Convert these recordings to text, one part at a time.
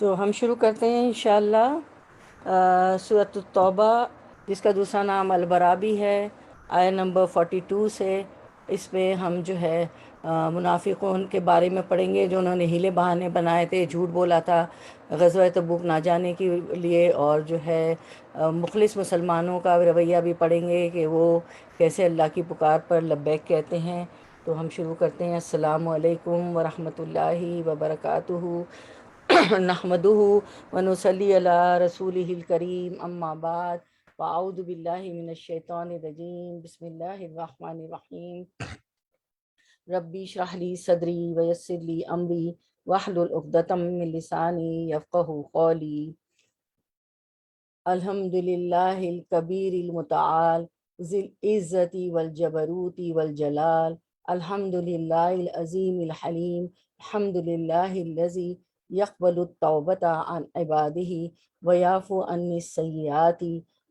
تو ہم شروع کرتے ہیں انشاءاللہ سورۃ التوبہ، جس کا دوسرا نام البراء بھی ہے، آیہ نمبر 42 سے۔ اس میں ہم جو ہے منافقون کے بارے میں پڑھیں گے، جو انہوں نے ہیلے بہانے بنائے تھے، جھوٹ بولا تھا غزوہ تبوک نہ جانے کے لیے، اور جو ہے مخلص مسلمانوں کا رویہ بھی پڑھیں گے کہ وہ کیسے اللہ کی پکار پر لبیک کہتے ہیں۔ تو ہم شروع کرتے ہیں۔ السلام علیکم ورحمۃ اللہ وبرکاتہ۔ نحمده ونصلی علی رسولہ الکریم، اما بعد، فاعوذ باللہ من الشیطان الرجیم، بسم اللہ الرحمن الرحیم۔ ربی اشرح لی صدری ویسر لی امری واحلل عقدۃ من لسانی یفقہوا قولی۔ الحمد للہ الکبیر المتعال ذی العزت والجبروت والجلال، الحمد للہ العظیم الحلیم، الحمد للہ الذی یقبل التوبۃ عن عبادہ ویعفو عن السیئات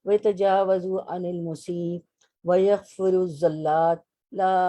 ویتجاوز عن المسیء ویغفر الزلات، لا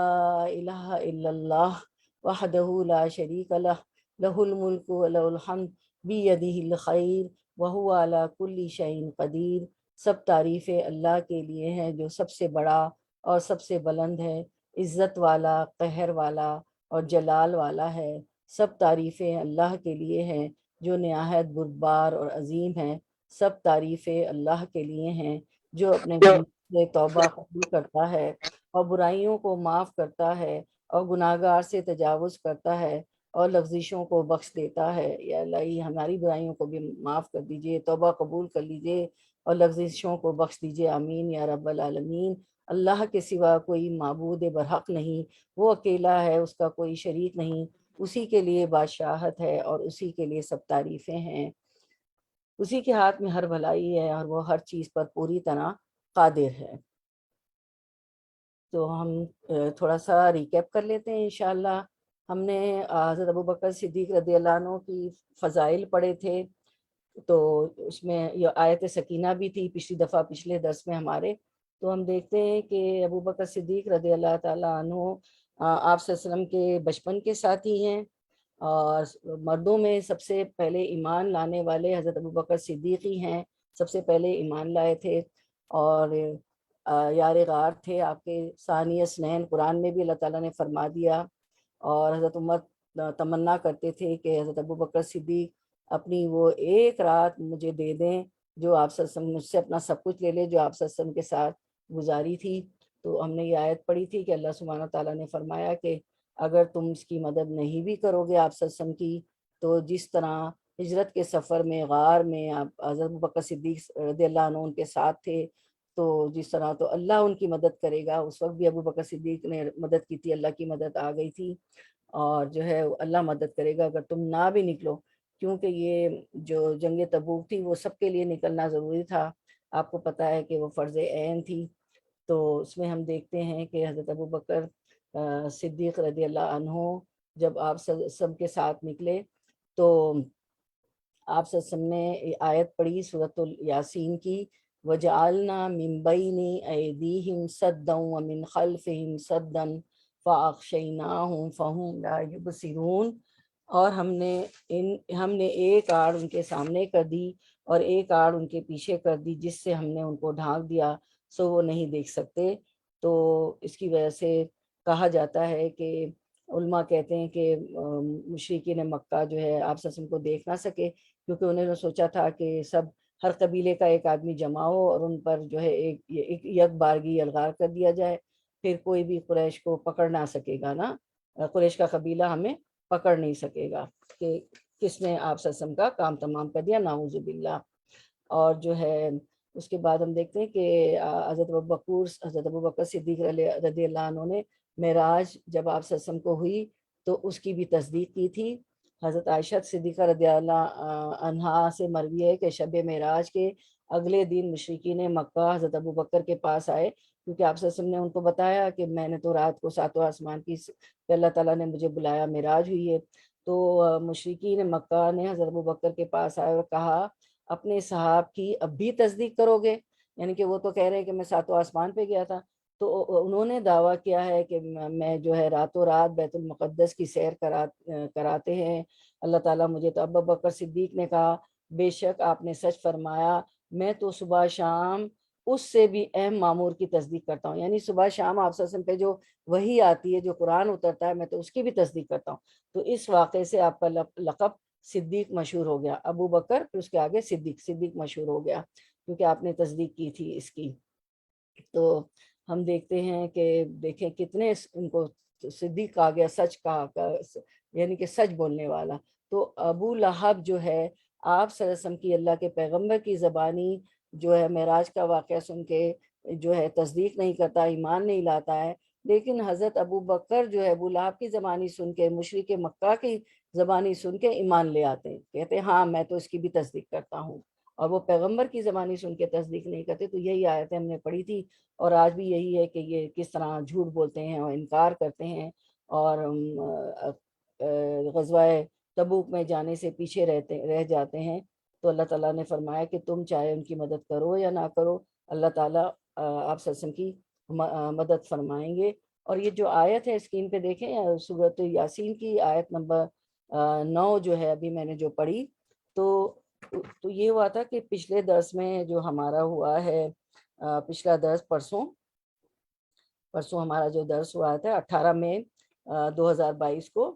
الہ الا اللہ وحدہ لا شریک لہ، لہ الملک ولہ الحمد بیدہ الخیر وہو علی کل شیء قدیر۔ سب تعریفیں اللہ کے لیے ہیں جو سب سے بڑا اور سب سے بلند ہے، عزت والا، قہر والا اور جلال والا ہے۔ سب تعریفیں اللہ کے لیے ہیں جو نہایت بردبار اور عظیم ہیں۔ سب تعریفیں اللہ کے لیے ہیں جو اپنے بندوں سے توبہ قبول کرتا ہے اور برائیوں کو معاف کرتا ہے اور گناہ گار سے تجاوز کرتا ہے اور لغزشوں کو بخش دیتا ہے۔ یا اللہ، یہ ہماری برائیوں کو بھی معاف کر دیجئے، توبہ قبول کر لیجئے اور لغزشوں کو بخش دیجئے، آمین یا رب العالمین۔ اللہ کے سوا کوئی معبود برحق نہیں، وہ اکیلا ہے، اس کا کوئی شریک نہیں، اسی کے لیے بادشاہت ہے اور اسی کے لیے سب تعریفیں ہیں۔ اسی کے ہاتھ میں ہر بھلائی ہے اور وہ ہر چیز پر پوری طرح قادر ہے۔ تو ہم تھوڑا سا ریکیپ کر لیتے ہیں انشاءاللہ۔ ہم نے حضرت ابوبکر صدیق رضی اللہ عنہ کی فضائل پڑھے تھے، تو اس میں یہ آیت سکینہ بھی تھی پچھلی دفعہ، پچھلے درس میں ہمارے۔ تو ہم دیکھتے ہیں کہ ابوبکر صدیق رضی اللہ تعالیٰ عنہ آپ صلی اللہ علیہ وسلم کے بچپن کے ساتھی ہیں، اور مردوں میں سب سے پہلے ایمان لانے والے حضرت ابوبکر صدیق ہی ہیں، سب سے پہلے ایمان لائے تھے، اور یار غار تھے آپ کے، ثانی اثنین قرآن میں بھی اللہ تعالیٰ نے فرما دیا۔ اور حضرت عمر تمنا کرتے تھے کہ حضرت ابوبکر صدیق اپنی وہ ایک رات مجھے دے دیں جو آپ صلی اللہ علیہ وسلم، مجھ سے اپنا سب کچھ لے لے جو آپ صلی اللہ علیہ وسلم کے ساتھ گزاری تھی۔ تو ہم نے یہ آیت پڑھی تھی کہ اللہ سبحانہ تعالیٰ نے فرمایا کہ اگر تم اس کی مدد نہیں بھی کرو گے آپ صلی اللہ علیہ وسلم کی، تو جس طرح ہجرت کے سفر میں غار میں آپ حضرت ابوبکر صدیق رضی اللہ عنہ ان کے ساتھ تھے، تو جس طرح تو اللہ ان کی مدد کرے گا، اس وقت بھی ابوبکر صدیق نے مدد کی تھی، اللہ کی مدد آ گئی تھی، اور جو ہے اللہ مدد کرے گا اگر تم نہ بھی نکلو، کیونکہ یہ جو جنگ تبوک تھی وہ سب کے لیے نکلنا ضروری تھا، آپ کو پتہ ہے کہ وہ فرض عین تھی۔ تو اس میں ہم دیکھتے ہیں کہ حضرت ابوبکر صدیق رضی اللہ عنہ جب آپ سب کے ساتھ نکلے، تو آپ صلی اللہ علیہ وسلم نے آیت پڑھی سورۃ یاسین کی، وَجَعَلْنَا مِن بَيْنِ أَيْدِيهِمْ سَدًّا وَمِنْ خَلْفِهِمْ سَدًّا فَأَغْشَيْنَاهُمْ فَهُمْ لَا يُبْصِرُونَ، اور ہم نے ایک آڑ ان کے سامنے کر دی اور ایک آڑ ان کے پیچھے کر دی، جس سے ہم نے ان کو ڈھانک دیا سو وہ نہیں دیکھ سکتے۔ تو اس کی وجہ سے کہا جاتا ہے کہ علماء کہتے ہیں کہ مشرکین مکہ جو ہے آپ صلی اللہ علیہ وسلم کو دیکھ نہ سکے، کیونکہ انہوں نے سوچا تھا کہ سب ہر قبیلے کا ایک آدمی جمع ہو اور ان پر جو ہے ایک یک بارگی الغار کر دیا جائے، پھر کوئی بھی قریش کو پکڑ نہ سکے گا نا، قریش کا قبیلہ ہمیں پکڑ نہیں سکے گا کہ کس نے آپ صلی اللہ علیہ وسلم کا کام تمام کر دیا، نعوذ باللہ۔ اور جو ہے اس کے بعد ہم دیکھتے ہیں کہ حضرت ابوبکر صدیق رضی اللہ عنہ نے معراج جب آپ صلی اللہ علیہ وسلم کو ہوئی تو اس کی بھی تصدیق کی تھی۔ حضرت عائشہ صدیقہ رضی اللہ عنہا سے مروی ہے کہ شب معراج کے اگلے دن مشرکین مکہ حضرت ابوبکر کے پاس آئے، کیونکہ آپ صلی اللہ علیہ وسلم نے ان کو بتایا کہ میں نے تو رات کو ساتواں آسمان کی کہ اللہ تعالیٰ نے مجھے بلایا، معراج ہوئی ہے۔ تو مشرکین مکہ نے حضرت ابوبکر کے پاس آئے اور کہا اپنے صحاب کی اب بھی تصدیق کرو گے، یعنی کہ وہ تو کہہ رہے ہیں کہ میں ساتواں آسمان پہ گیا تھا، تو انہوں نے دعویٰ کیا ہے کہ میں جو ہے راتوں رات بیت المقدس کی سیر کراتے ہیں اللہ تعالیٰ مجھے۔ تو ابو بکر صدیق نے کہا بے شک آپ نے سچ فرمایا، میں تو صبح شام اس سے بھی اہم مامور کی تصدیق کرتا ہوں، یعنی صبح شام آپ صلی اللہ علیہ وسلم پہ جو وحی آتی ہے، جو قرآن اترتا ہے، میں تو اس کی بھی تصدیق کرتا ہوں۔ تو اس واقعے سے آپ کا لقب صدیق مشہور ہو گیا، ابو بکر پھر اس کے آگے صدیق مشہور ہو گیا، کیونکہ آپ نے تصدیق کی تھی اس کی۔ تو ہم دیکھتے ہیں کہ دیکھیں کتنے ان کو صدیق کہا گیا، سچ کہا، یعنی کہ سچ بولنے والا۔ تو ابو لہب جو ہے آپ صلی اللہ علیہ وسلم کی، اللہ کے پیغمبر کی زبانی جو ہے معراج کا واقعہ سن کے جو ہے تصدیق نہیں کرتا، ایمان نہیں لاتا ہے، لیکن حضرت ابو بکر جو ہے ابو لہب کی زبانی سن کے، مشرک مکہ کی زبانی سن کے ایمان لے آتے ہیں، کہتے ہیں ہاں میں تو اس کی بھی تصدیق کرتا ہوں، اور وہ پیغمبر کی زبانی سن کے تصدیق نہیں کرتے۔ تو یہی آیتیں ہم نے پڑھی تھی، اور آج بھی یہی ہے کہ یہ کس طرح جھوٹ بولتے ہیں اور انکار کرتے ہیں، اور غزوہ تبوک میں جانے سے پیچھے رہ جاتے ہیں۔ تو اللہ تعالیٰ نے فرمایا کہ تم چاہے ان کی مدد کرو یا نہ کرو، اللہ تعالیٰ آپ صلی اللہ علیہ وسلم کی مدد فرمائیں گے۔ اور یہ جو آیت ہے اسکرین پہ دیکھیں، سورۃ یاسین کی آیت نمبر 9 جو ہے ابھی میں نے جو پڑھی، تو یہ ہوا تھا کہ پچھلے درس میں جو ہمارا ہوا ہے، پچھلا درس پرسوں ہمارا جو درس ہوا تھا 18 مئی 2022 کو،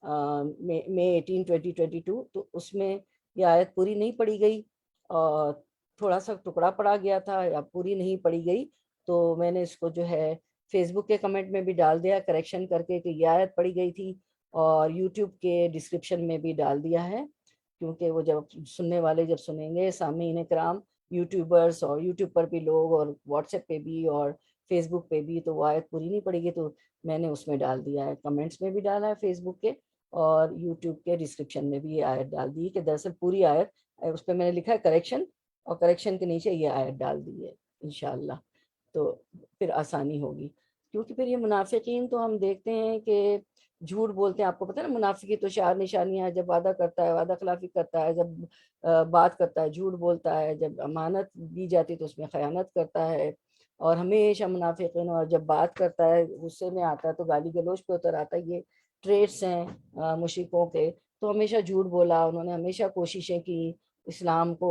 مئی 18 2022، تو اس میں یہ آیت پوری نہیں پڑھی گئی، اور تھوڑا سا ٹکڑا پڑا گیا تھا یا پوری نہیں پڑھی گئی، تو میں نے اس کو جو ہے فیس بک کے کمنٹ میں بھی ڈال دیا کریکشن کر کے کہ یہ آیت پڑھی گئی تھی، اور یوٹیوب کے ڈسکرپشن میں بھی ڈال دیا ہے، کیونکہ وہ جب سننے والے جب سنیں گے سامعین کرام، یوٹیوبرز اور یوٹیوب پر بھی لوگ، اور واٹس ایپ پہ بھی اور فیس بک پہ بھی، تو وہ آیت پوری نہیں پڑے گی، تو میں نے اس میں ڈال دیا ہے، کمنٹس میں بھی ڈالا ہے فیس بک کے، اور یوٹیوب کے ڈسکرپشن میں بھی یہ آیت ڈال دی کہ دراصل پوری آیت اس پہ میں نے لکھا ہے کریکشن، اور کریکشن کے نیچے یہ آیت ڈال دی ہے انشاءاللہ، تو پھر آسانی ہوگی، کیونکہ پھر یہ منافقین تو ہم دیکھتے ہیں کہ جھوٹ بولتے ہیں، آپ کو پتہ ہے نا منافقی تو چار نشانیاں، جب وعدہ کرتا ہے وعدہ خلافی کرتا ہے، جب بات کرتا ہے جھوٹ بولتا ہے، جب امانت دی جاتی تو اس میں خیانت کرتا ہے، اور ہمیشہ منافقین، اور جب بات کرتا ہے غصے میں آتا ہے تو گالی گلوچ پہ اتر آتا ہے، یہ ٹریٹس ہیں مشرکوں کے۔ تو ہمیشہ جھوٹ بولا انہوں نے، ہمیشہ کوششیں کی اسلام کو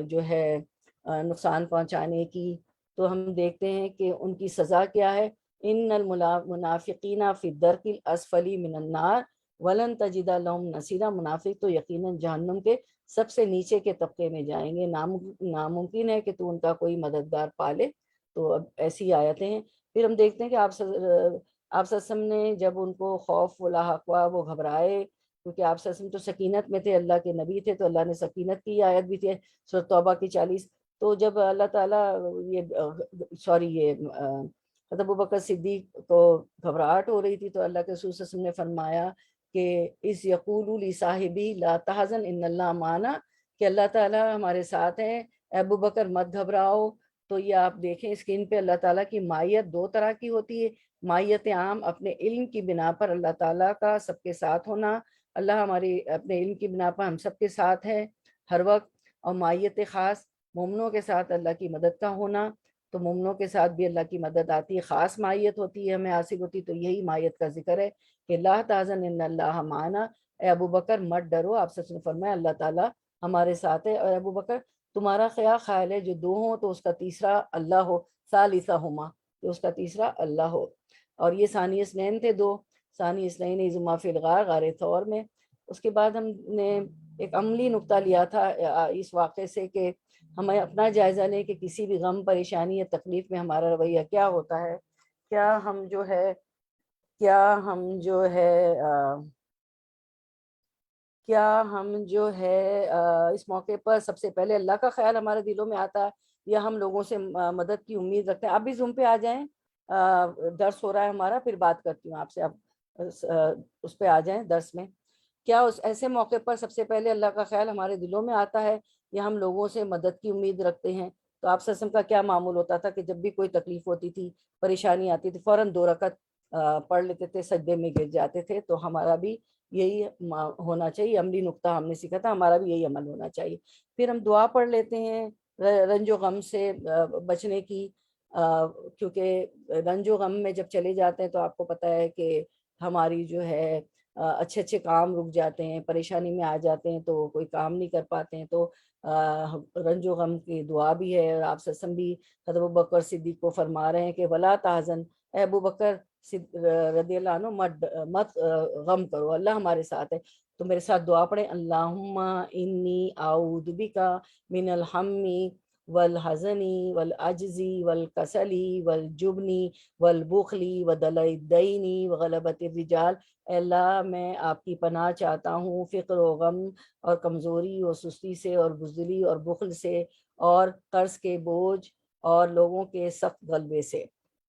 جو ہے نقصان پہنچانے کی۔ تو ہم دیکھتے ہیں کہ ان کی سزا کیا ہے، ان المنافقین فی الدرک الاسفل من النار ولن تجد لهم نصیرا، منافق تو یقیناً جہنم کے سب سے نیچے کے طبقے میں جائیں گے، ناممکن ہے کہ تو ان کا کوئی مددگار پالے۔ تو اب ایسی آیتیں ہیں۔ پھر ہم دیکھتے ہیں کہ آپ صلی اللہ علیہ وسلم نے جب ان کو خوف لاحق ہوا، وہ گھبرائے، کیونکہ آپ صلی اللہ علیہ وسلم تو سکینت میں تھے، اللہ کے نبی تھے، تو اللہ نے سکینت کی آیت بھی تھی سورۃ توبہ کی 40۔ تو جب اللہ تعالیٰ یہ حضرت ابوبکر صدیق کو گھبراہٹ ہو رہی تھی، تو اللہ کے رسول صلی اللہ علیہ وسلم نے فرمایا کہ اس یقول لصاحبی لا تحزن ان اللہ معنا، کہ اللہ تعالیٰ ہمارے ساتھ ہیں، ابو بکر مت گھبراؤ۔ تو یہ آپ دیکھیں اسکرین پہ، اللہ تعالیٰ کی مائیت دو طرح کی ہوتی ہے، مائیت عام اپنے علم کی بنا پر اللہ تعالیٰ کا سب کے ساتھ ہونا، اللہ ہماری اپنے علم کی بنا پر ہم سب کے ساتھ ہے ہر وقت، اور مائیت خاص مومنوں کے ساتھ اللہ کی مدد کا ہونا۔ تو مومنوں کے ساتھ بھی اللہ کی مدد آتی ہے، خاص مائیت ہوتی ہے ہمیں حاصل ہوتی، تو یہی مائیت کا ذکر ہے کہ لا تحزن ان اللہ معنا، اے ابو بکر مت ڈرو، آپ سے فرمایا اللہ تعالیٰ ہمارے ساتھ ہے، اور ابو بکر تمہارا خیال ہے جو دو ہوں تو اس کا تیسرا اللہ ہو، ثالثہما، تو اس کا تیسرا اللہ ہو۔ اور یہ ثانی اثنین تھے دو، ثانی اثنین اذ ہما فی الغار، غار ثور میں۔ اس کے بعد ہم نے ایک عملی نقطہ لیا تھا اس واقعے سے کہ ہمیں اپنا جائزہ لیں کہ کسی بھی غم پریشانی یا تکلیف میں ہمارا رویہ کیا ہوتا ہے، کیا ہم جو ہے اس موقع پر سب سے پہلے اللہ کا خیال ہمارے دلوں میں آتا ہے، یا ہم لوگوں سے مدد کی امید رکھتے ہیں۔ اب بھی زوم پہ آ جائیں، درس ہو رہا ہے ہمارا، پھر بات کرتی ہوں آپ سے، اب اس پہ آ جائیں درس میں۔ کیا اس ایسے موقع پر سب سے پہلے اللہ کا خیال ہمارے دلوں میں آتا ہے، یا ہم لوگوں سے مدد کی امید رکھتے ہیں؟ تو آپ صلی اللہ علیہ وسلم کا کیا معمول ہوتا تھا کہ جب بھی کوئی تکلیف ہوتی تھی، پریشانی آتی تھی، فوراً 2 رکعت پڑھ لیتے تھے، سجدے میں گر جاتے تھے۔ تو ہمارا بھی یہی ہونا چاہیے، عملی نقطہ ہم نے سیکھا تھا، ہمارا بھی یہی عمل ہونا چاہیے۔ پھر ہم دعا پڑھ لیتے ہیں رنج و غم سے بچنے کی، کیونکہ رنج و غم میں جب چلے جاتے ہیں تو آپ کو پتہ ہے کہ ہماری جو ہے اچھے اچھے کام رک جاتے ہیں، پریشانی میں آ جاتے ہیں تو کوئی کام نہیں کر پاتے ہیں، تو رنج و غم کی دعا بھی ہے۔ اور آپ سسم بھی حضرت ابوبکر صدیق کو فرما رہے ہیں کہ ولا تحزن، اے ابوبکر رضی اللہ عنہ، مت غم کرو، اللہ ہمارے ساتھ ہے۔ تو میرے ساتھ دعا پڑھیں، اللہم انی اعوذ بکا من الہم والحزن والعجز والکسل والجبن والبخل ودلع الدین وغلبۃ الرجال۔ اے اللہ میں آپ کی پناہ چاہتا ہوں فقر و غم اور کمزوری اور سستی سے اور بزدلی اور بخل سے اور قرض کے بوجھ اور لوگوں کے سخت غلبے سے۔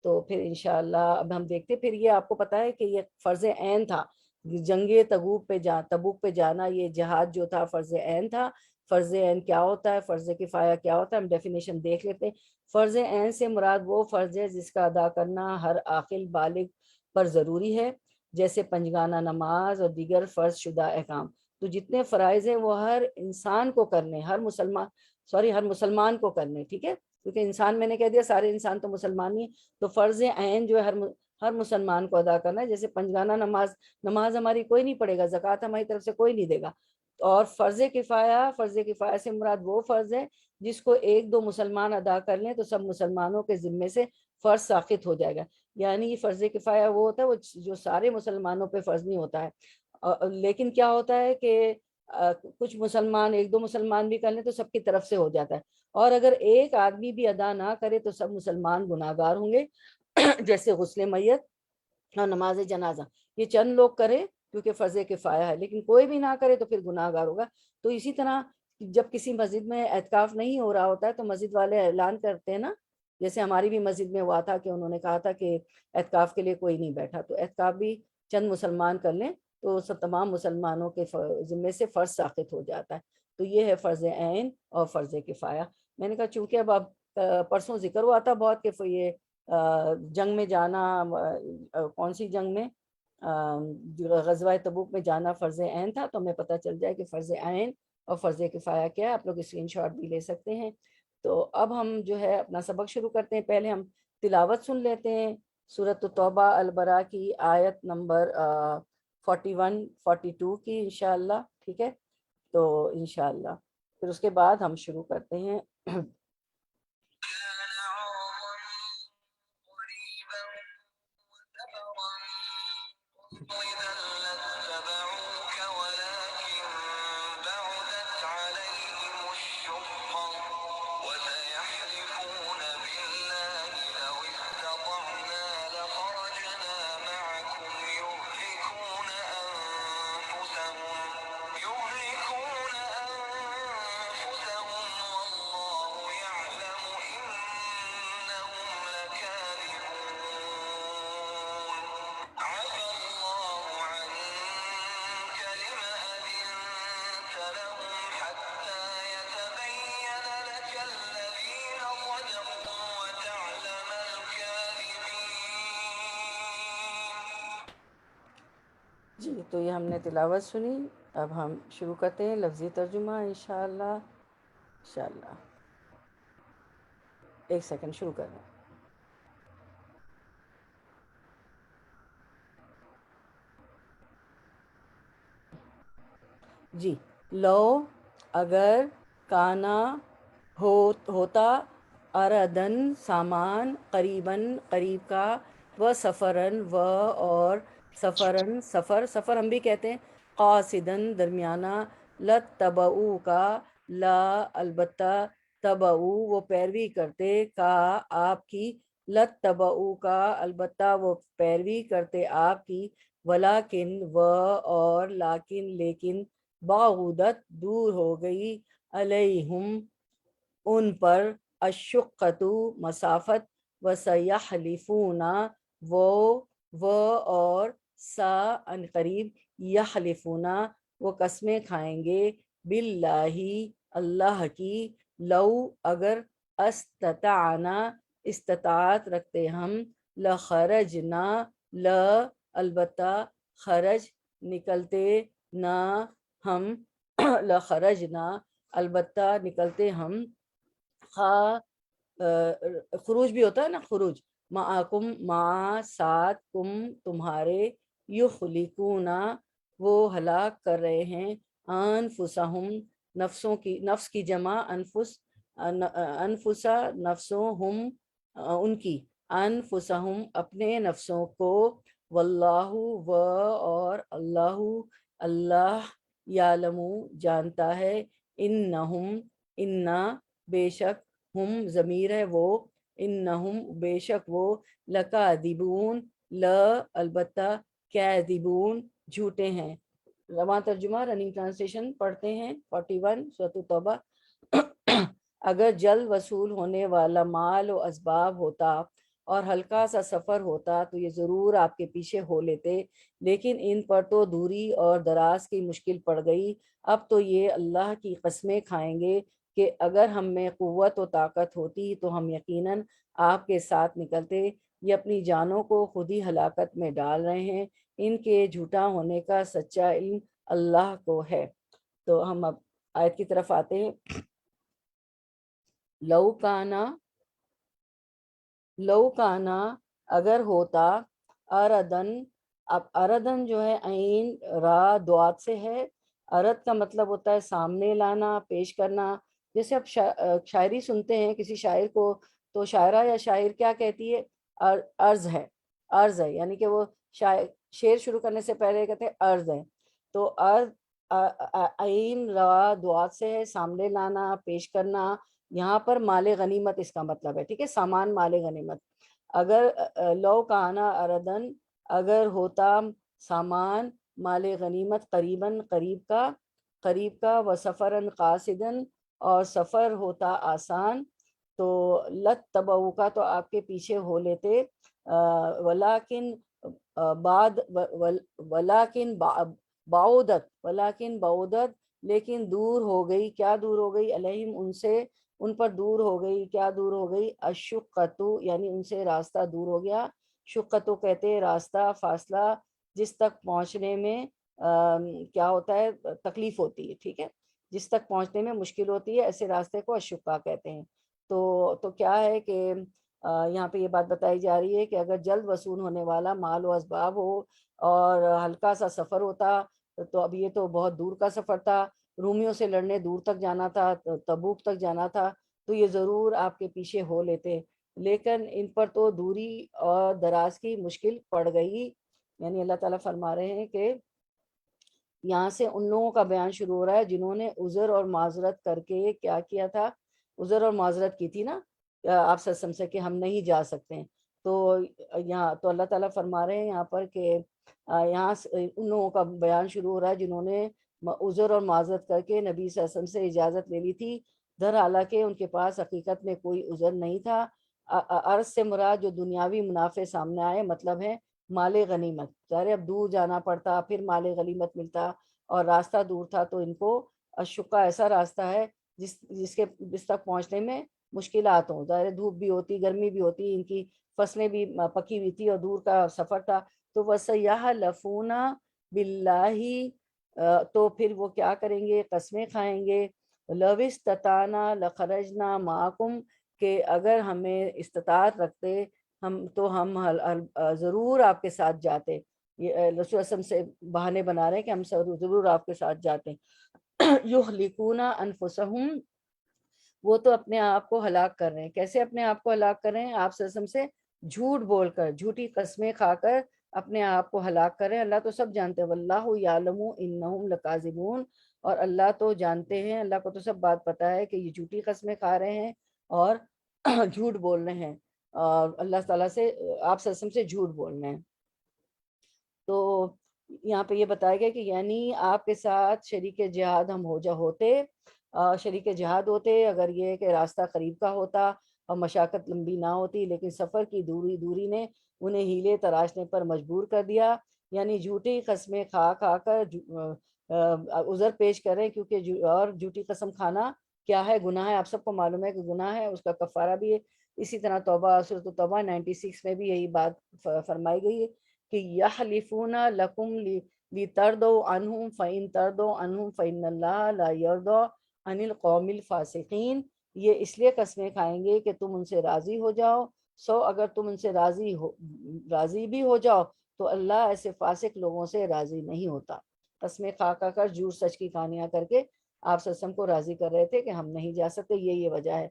تو پھر انشاءاللہ اب ہم دیکھتے، پھر یہ آپ کو پتہ ہے کہ یہ فرض عین تھا، جنگ تبوک پہ جانا، یہ جہاد جو تھا فرض عین تھا۔ فرض عین کیا ہوتا ہے، فرض کفایہ کیا ہوتا ہے، ہم ڈیفینیشن دیکھ لیتے ہیں۔ فرض عین سے مراد وہ فرض ہے جس کا ادا کرنا ہر عاقل بالغ پر ضروری ہے، جیسے پنجگانہ نماز اور دیگر فرض شدہ احکام۔ تو جتنے فرائض ہیں وہ ہر انسان کو کرنے، ہر مسلمان کو کرنے، ٹھیک ہے، کیونکہ انسان میں نے کہہ دیا سارے انسان تو مسلمان نہیں، تو فرض عین جو ہے ہر مسلمان کو ادا کرنا ہے، جیسے پنجگانہ نماز ہماری کوئی نہیں پڑھے گا، زکوٰۃ ہماری طرف سے کوئی نہیں دے گا۔ اور فرض کفایہ سے مراد وہ فرض ہے جس کو ایک دو مسلمان ادا کر لیں تو سب مسلمانوں کے ذمے سے فرض ساقط ہو جائے گا۔ یعنی یہ فرض کفایہ وہ ہوتا ہے وہ جو سارے مسلمانوں پہ فرض نہیں ہوتا ہے، لیکن کیا ہوتا ہے کہ کچھ مسلمان، ایک دو مسلمان بھی کر لیں تو سب کی طرف سے ہو جاتا ہے، اور اگر ایک آدمی بھی ادا نہ کرے تو سب مسلمان گناہ گار ہوں گے۔ جیسے غسل میت اور نماز جنازہ، یہ چند لوگ کرے کیونکہ فرض کفایہ ہے، لیکن کوئی بھی نہ کرے تو پھر گناہ گار ہوگا۔ تو اسی طرح جب کسی مسجد میں اعتکاف نہیں ہو رہا ہوتا ہے تو مسجد والے اعلان کرتے ہیں نا، جیسے ہماری بھی مسجد میں ہوا تھا کہ انہوں نے کہا تھا کہ اعتکاف کے لیے کوئی نہیں بیٹھا، تو اعتکاف بھی چند مسلمان کر لیں تو سب تمام مسلمانوں کے ذمے سے فرض ساقط ہو جاتا ہے۔ تو یہ ہے فرض عین اور فرض کفایہ۔ میں نے کہا چونکہ اب پرسوں ذکر ہوا تھا بہت کہ یہ جنگ میں جانا، کون سی جنگ میں، غزوہ تبوک میں جانا فرض عین تھا، تو ہمیں پتہ چل جائے کہ فرض عین اور فرض کفایہ کیا ہے۔ آپ لوگ اسکرین شاٹ بھی لے سکتے ہیں۔ تو اب ہم جو ہے اپنا سبق شروع کرتے ہیں۔ پہلے ہم تلاوت سن لیتے ہیں سورۃ توبہ البراء کی آیت نمبر 41 42 کی انشاءاللہ، ٹھیک ہے، تو انشاءاللہ پھر اس کے بعد ہم شروع کرتے ہیں۔ جی تو یہ ہم نے تلاوت سنی، اب ہم شروع کرتے ہیں لفظی ترجمہ انشاءاللہ۔ ایک سیکنڈ شروع کر رہے ہیں۔ جی، لو اگر، کانا ہوتا، اردن سامان، قریباً قریب کا، و سفرن و اور سفرن سفر ہم بھی کہتے ہیں، قاصدن درمیانہ، لتبعو کا، لا البتہ، تبعو وہ پیروی کرتے، کا آپ کی، لتبعو کا البتہ وہ پیروی کرتے آپ کی، ولیکن و اور لیکن بعودت دور ہو گئی، علیہم ان پر، الشقۃ مسافت، وسیحلفون وہ اور سا ان قریب، یحلفون وہ قسمیں کھائیں گے، باللہ اللہ کی، لو اگر، استطعنا استطاعت رکھتے ہم، لخرجنا البتہ، خرج نکلتے، نہ ہم، لخرجنا البتہ نکلتے ہم، خروج بھی ہوتا ہے نا، خروج، معکم ما ساتھ، کم تمہارے، یخلقونا وہ ہلاک کر رہے ہیں، انفسہم نفسوں کی، نفس کی جمع انفس، انفسا نفسوں، ہم ان کی، انفسہم اپنے نفسوں کو، واللہ و اور اللہ، اللہ یعلم جانتا ہے، انہم انا بے شک، ہم ضمیر ہے وہ، انہم بے شک وہ، لکاذبون ل البتہ، کاذبون جھوٹے ہیں۔ رواں ترجمہ رننگ ٹرانسلیشن پڑھتے ہیں 41 سورۃ توبہ۔ اگر جلد وصول ہونے والا مال و اسباب ہوتا اور ہلکا سا سفر ہوتا تو یہ ضرور آپ کے پیچھے ہو لیتے، لیکن ان پر تو دوری اور دراز کی مشکل پڑ گئی، اب تو یہ اللہ کی قسمیں کھائیں گے کہ اگر ہم میں قوت و طاقت ہوتی تو ہم یقیناً آپ کے ساتھ نکلتے، یہ اپنی جانوں کو خود ہی ہلاکت میں ڈال رہے ہیں، ان کے جھوٹا ہونے کا سچا علم اللہ کو ہے۔ تو ہم اب آیت کی طرف آتے ہیں۔ لو کانا اگر ہوتا، اردن، اب اردن جو ہے عین را دوات سے ہے، ارد کا مطلب ہوتا ہے سامنے لانا، پیش کرنا۔ جیسے اب شاعری سنتے ہیں کسی شاعر کو، تو شاعرہ یا شاعر کیا کہتی ہے؟ عرض ہے، عرض ہے، یعنی کہ وہ شعر شروع کرنے سے پہلے کہتے ہیں عرض ہے۔ تو عرض عین را دوات سے ہے، سامنے لانا، پیش کرنا۔ یہاں پر مال غنیمت اس کا مطلب ہے، ٹھیک ہے، سامان مال غنیمت۔ اگر لو کانا اردن، اگر ہوتا سامان مال غنیمت، قریباً قریب کا، و سفراً قاصداً اور سفر ہوتا آسان، تو لت تبعو کا تو آپ کے پیچھے ہو لیتے، ولیکن بعد ولیکن بعودت لیکن دور ہو گئی، کیا دور ہو گئی؟ علیہم ان سے، ان پر دور ہو گئی، کیا دور ہو گئی؟ الشقۃ یعنی ان سے راستہ دور ہو گیا، شقۃ کہتے ہیں راستہ، فاصلہ جس تک پہنچنے میں کیا ہوتا ہے؟ تکلیف ہوتی ہے، ٹھیک ہے، جس تک پہنچنے میں مشکل ہوتی ہے، ایسے راستے کو الشقہ کہتے ہیں۔ تو کیا ہے کہ یہاں پہ یہ بات بتائی جا رہی ہے کہ اگر جلد وصول ہونے والا مال و اسباب ہو اور ہلکا سا سفر ہوتا، تو اب یہ تو بہت دور کا سفر تھا، رومیوں سے لڑنے دور تک جانا تھا، تبوک تک جانا تھا، تو یہ ضرور آپ کے پیچھے ہو لیتے، لیکن ان پر تو دوری اور دراز کی مشکل پڑ گئی۔ یعنی اللہ تعالیٰ فرما رہے ہیں کہ یہاں سے ان لوگوں کا بیان شروع ہو رہا ہے جنہوں نے عذر اور معذرت کر کے کیا کیا تھا؟ عذر اور معذرت کی تھی نا آپ سے کہ ہم نہیں جا سکتے ہیں۔ تو یہاں تو اللہ تعالیٰ فرما رہے ہیں یہاں پر کہ یہاں ان لوگوں کا بیان شروع ہو رہا ہے جنہوں نے عذر اور معذرت کر کے نبی صلی اللہ علیہ وسلم سے اجازت لے لی تھی، در حالانکہ ان کے پاس حقیقت میں کوئی عذر نہیں تھا۔ عرض سے مراد جو دنیاوی منافع سامنے آئے، مطلب ہے مال غنیمت، ظاہر اب دور جانا پڑتا، پھر مال غنیمت ملتا، اور راستہ دور تھا، تو ان کو الشقہ ایسا راستہ ہے جس تک پہنچنے میں مشکلات ہوں، ظاہر دھوپ بھی ہوتی، گرمی بھی ہوتی، ان کی فصلیں بھی پکی ہوئی تھی اور دور کا سفر تھا۔ تو وَسَيَحْلَفُونَ بِاللَّهِ، تو پھر وہ کیا کریں گے؟ قسمیں کھائیں گے، لَوِ اسْتَطَعْنَا لَخَرَجْنَا مَعَكُمْ، کہ اگر ہمیں استطاعت رکھتے ہم ضرور آپ کے ساتھ جاتے۔ یہ رسول اللہ صلی اللہ علیہ وسلم سے بہانے بنا رہے ہیں کہ ہم ضرور آپ کے ساتھ جاتے ہیں۔ یہلکون انفسہم، وہ تو اپنے آپ کو ہلاک کر رہے ہیں۔ کیسے اپنے آپ کو ہلاک کر رہے ہیں؟ آپ صلی اللہ علیہ وسلم سے جھوٹ بول کر، جھوٹی قسمیں کھا کر اپنے آپ کو ہلاک کر رہے ہیں۔ اللہ تو سب جانتے ہیں، واللہ یعلم انہم لکاذبون، اور اللہ تو جانتے ہیں، اللہ کو تو سب بات پتہ ہے کہ یہ جھوٹی قسمیں کھا رہے ہیں اور جھوٹ بول رہے ہیں، اور اللہ تعالیٰ سے، آپ صلی اللہ علیہ وسلم سے جھوٹ بول رہے ہیں۔ تو یہاں پہ یہ بتایا گیا کہ یعنی آپ کے ساتھ شریک جہاد ہم ہوتے، شریک جہاد ہوتے اگر یہ کہ راستہ قریب کا ہوتا اور مشقت لمبی نہ ہوتی، لیکن سفر کی دوری نے انہیں ہیلے تراشنے پر مجبور کر دیا، یعنی جھوٹی قسمیں کھا کر عذر پیش کریں، کیونکہ اور جھوٹی قسم کھانا کیا ہے؟ گناہ ہے، آپ سب کو معلوم ہے کہ گناہ ہے، اس کا کفارہ بھی ہے۔ اسی طرح توبہ، سورۃ التوبہ 96 میں بھی یہی بات فرمائی گئی ہے کہ یحلفون لکم لترضوا عنہم فإن ترضوا عنہم فإن اللہ لا یرضی عن القوم الفاسقین، یہ اس لیے قسمیں کھائیں گے کہ تم ان سے راضی ہو جاؤ، اگر تم ان سے راضی بھی ہو جاؤ تو اللہ ایسے فاسق لوگوں سے راضی نہیں ہوتا۔ قسمیں کھا کر جھوٹ سچ کی کہانیاں کر کے آپ صلی اللہ علیہ وسلم کو راضی کر رہے تھے کہ ہم نہیں جا سکتے، یہ وجہ ہے۔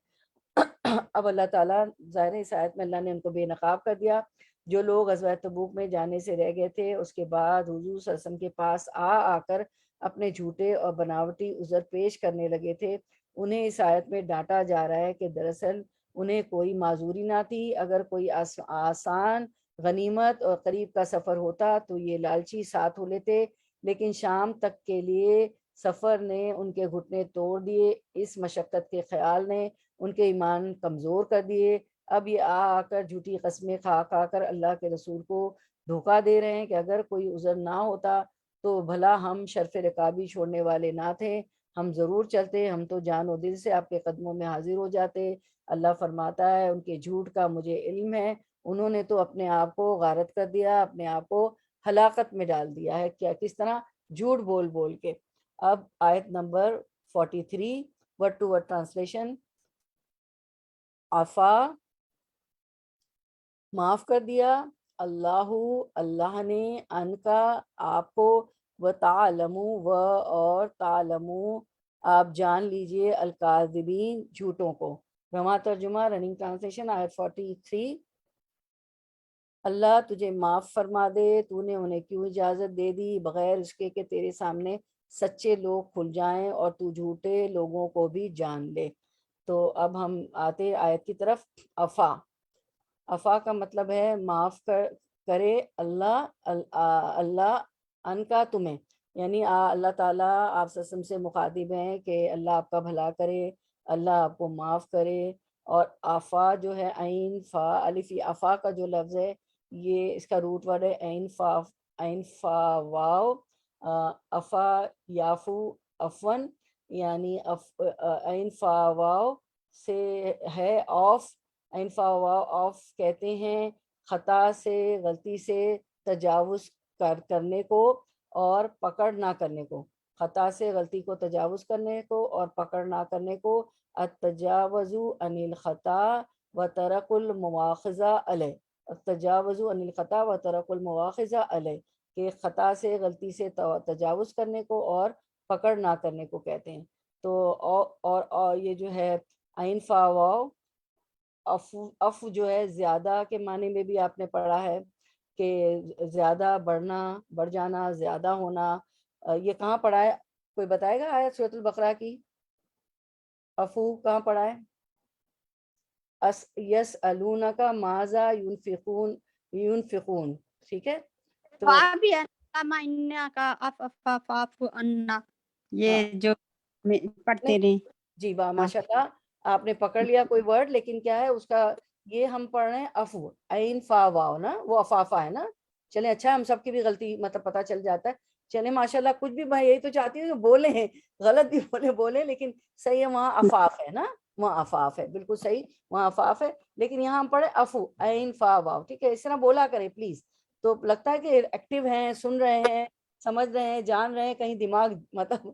اب اللہ تعالیٰ ظاہر اس آیت میں اللہ نے ان کو بے نقاب کر دیا۔ جو لوگ غزوہ تبوک میں جانے سے رہ گئے تھے، اس کے بعد حضور صلی اللہ علیہ وسلم کے پاس آ کر اپنے جھوٹے اور بناوٹی عذر پیش کرنے لگے تھے، انہیں اس آیت میں ڈانٹا جا رہا ہے کہ دراصل انہیں کوئی معذوری نہ تھی۔ اگر کوئی آسان غنیمت اور قریب کا سفر ہوتا تو یہ لالچی ساتھ ہو لیتے، لیکن شام تک کے لیے سفر نے ان کے گھٹنے توڑ دیے، اس مشقت کے خیال نے ان کے ایمان کمزور کر دیے۔ اب یہ آ کر جھوٹی قسمیں کھا کر اللہ کے رسول کو دھوکہ دے رہے ہیں کہ اگر کوئی عذر نہ ہوتا تو بھلا ہم شرف رکابی چھوڑنے والے نہ تھے، ہم ضرور چلتے، ہم تو جان و دل سے آپ کے قدموں میں حاضر ہو جاتے۔ اللہ فرماتا ہے ان کے جھوٹ کا مجھے علم ہے، انہوں نے تو اپنے آپ کو غارت کر دیا، اپنے آپ کو ہلاکت میں ڈال دیا ہے۔ کیا کس طرح؟ جھوٹ بول بول کے۔ اب آیت نمبر 43 ورڈ ٹو ورڈ ٹرانسلیشن۔ عفا معاف کر دیا، اللہ نے، ان کا آپ کو، و تعلمو اور تعلمو آپ جان لیجئے، الکاذبین جھوٹوں کو۔ رواں ترجمہ رننگ ٹرانسلیشن آیت 43۔ اللہ تجھے معاف فرما دے، تو نے انہیں کیوں اجازت دے دی بغیر اس کے کہ تیرے سامنے سچے لوگ کھل جائیں اور تو جھوٹے لوگوں کو بھی جان لے۔ تو اب ہم آتے آیت کی طرف۔ عفا کا مطلب ہے معاف کرے اللہ ان کا تمہیں، یعنی اللہ تعالیٰ آپ وسلم سے مخاطب ہیں کہ اللہ آپ کا بھلا کرے، اللہ آپ کو معاف کرے۔ اور عفا جو ہے عین فا الف، عفا کا جو لفظ ہے یہ اس کا روٹ ورڈ ہے عین فا واو، عفا یافو افون، یعنی عین فا واو سے ہے آف، عین فا واو آف کہتے ہیں خطا سے، غلطی سے تجاوز کرنے کو اور پکڑ نہ کرنے کو، خطا سے غلطی کو تجاوز کرنے کو اور پکڑ نہ کرنے کو۔ التجاوز عن الخطا و ترک المواخذہ علیہ، التجاوز عن الخطا و ترک المواخذہ علیہ، کہ خطا سے غلطی سے تجاوز کرنے کو اور پکڑ نہ کرنے کو کہتے ہیں۔ تو اور یہ جو ہے عین فا واو، اف جو ہے زیادہ کے معنی میں بھی آپ نے پڑھا ہے کہ زیادہ بڑھ جانا، زیادہ ہونا۔ یہ کہاں پڑھا ہے؟ کوئی بتائے گا آیت سورۃ البقرہ کی؟ افو کہاں پڑھا ہے؟ یسألونک ماذا ينفقون، ٹھیک ہے؟ تو یہ جو پڑھتے رہے جی ماشاء اللہ آپ نے پکڑ لیا کوئی ورڈ، لیکن کیا ہے اس کا، یہ ہم پڑھ رہے ہیں افو عین فا واو نا، وہ افافا ہے نا۔ چلیں اچھا، ہم سب کی بھی غلطی مطلب پتہ چل جاتا ہے۔ چلیں ماشاءاللہ، کچھ بھی میں یہی تو چاہتی ہوں کہ بولیں، غلط بھی بولیں لیکن صحیح ہے، وہاں افاف ہے نا، وہاں افاف ہے، بالکل صحیح، وہاں افاف ہے، لیکن یہاں ہم پڑھے افو عین فا واو، ٹھیک ہے؟ اس طرح بولا کریں پلیز، تو لگتا ہے کہ ایکٹیو ہیں، سن رہے ہیں، سمجھ رہے ہیں، جان رہے ہیں، کہیں دماغ مطلب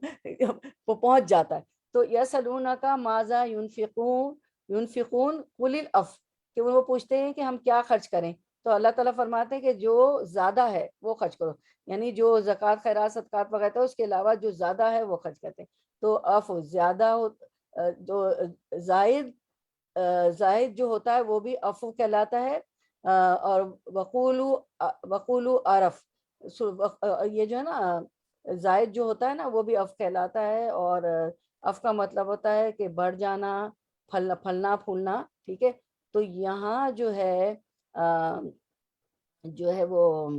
وہ پہنچ جاتا ہے۔ تو یسألونک ماذا ينفقون قل العفو، کہ وہ پوچھتے ہیں کہ ہم کیا خرچ کریں، تو اللہ تعالیٰ فرماتے ہیں کہ جو زیادہ ہے وہ خرچ کرو، یعنی جو زکوٰۃ خیرات صدقات وغیرہ ہے اس کے علاوہ جو زیادہ ہے وہ خرچ کرتے ہیں۔ تو عفو زیادہ جو زائد جو ہوتا ہے وہ بھی عفو کہلاتا ہے۔ اور وقولو عرف، یہ جو ہے نا زائد جو ہوتا ہے نا وہ بھی عفو کہلاتا ہے، اور عفو کا مطلب ہوتا ہے کہ بڑھ جانا، پھلنا پھولنا، ٹھیک ہے؟ تو یہاں جو ہے وہ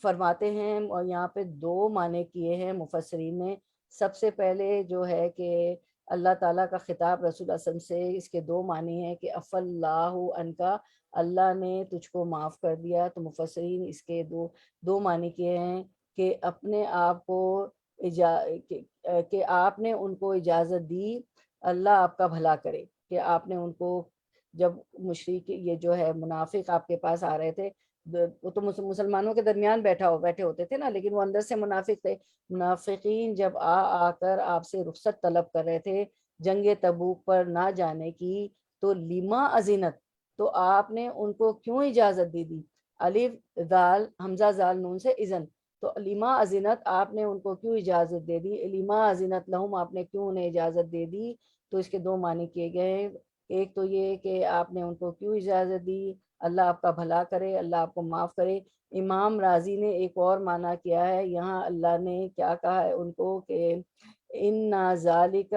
فرماتے ہیں، اور یہاں پہ دو معنی کیے ہیں مفسرین نے۔ سب سے پہلے جو ہے کہ اللہ تعالیٰ کا خطاب رسول اللہ صلی اللہ علیہ وسلم سے، اس کے دو معنی ہیں کہ عفا اللہ عنکا، اللہ نے تجھ کو معاف کر دیا۔ تو مفسرین اس کے دو معنی کیے ہیں کہ اپنے آپ کو کہ آپ نے ان کو اجازت دی، اللہ آپ کا بھلا کرے، کہ آپ نے ان کو، جب مشرک یہ جو ہے منافق آپ کے پاس آ رہے تھے، وہ تو مسلمانوں کے درمیان بیٹھے ہوتے تھے نا، لیکن وہ اندر سے منافق تھے۔ منافقین جب آ کر آپ سے رخصت طلب کر رہے تھے جنگ تبوک پر نہ جانے کی تو لما اذنت، تو آپ نے ان کو کیوں اجازت دے دی؟ الف دال حمزہ زال نون سے اذن، تو لما اذنت آپ نے ان کو کیوں اجازت دے دی، لما اذنت لہم آپ نے کیوں انہیں اجازت دے دی؟ تو اس کے دو معنی کیے گئے ہیں، ایک تو یہ کہ آپ نے ان کو کیوں اجازت دی، اللہ آپ کا بھلا کرے، اللہ آپ کو معاف کرے۔ امام راضی نے ایک اور معنی کیا ہے، یہاں اللہ نے کیا کہا ہے ان کو کہ ان ذالک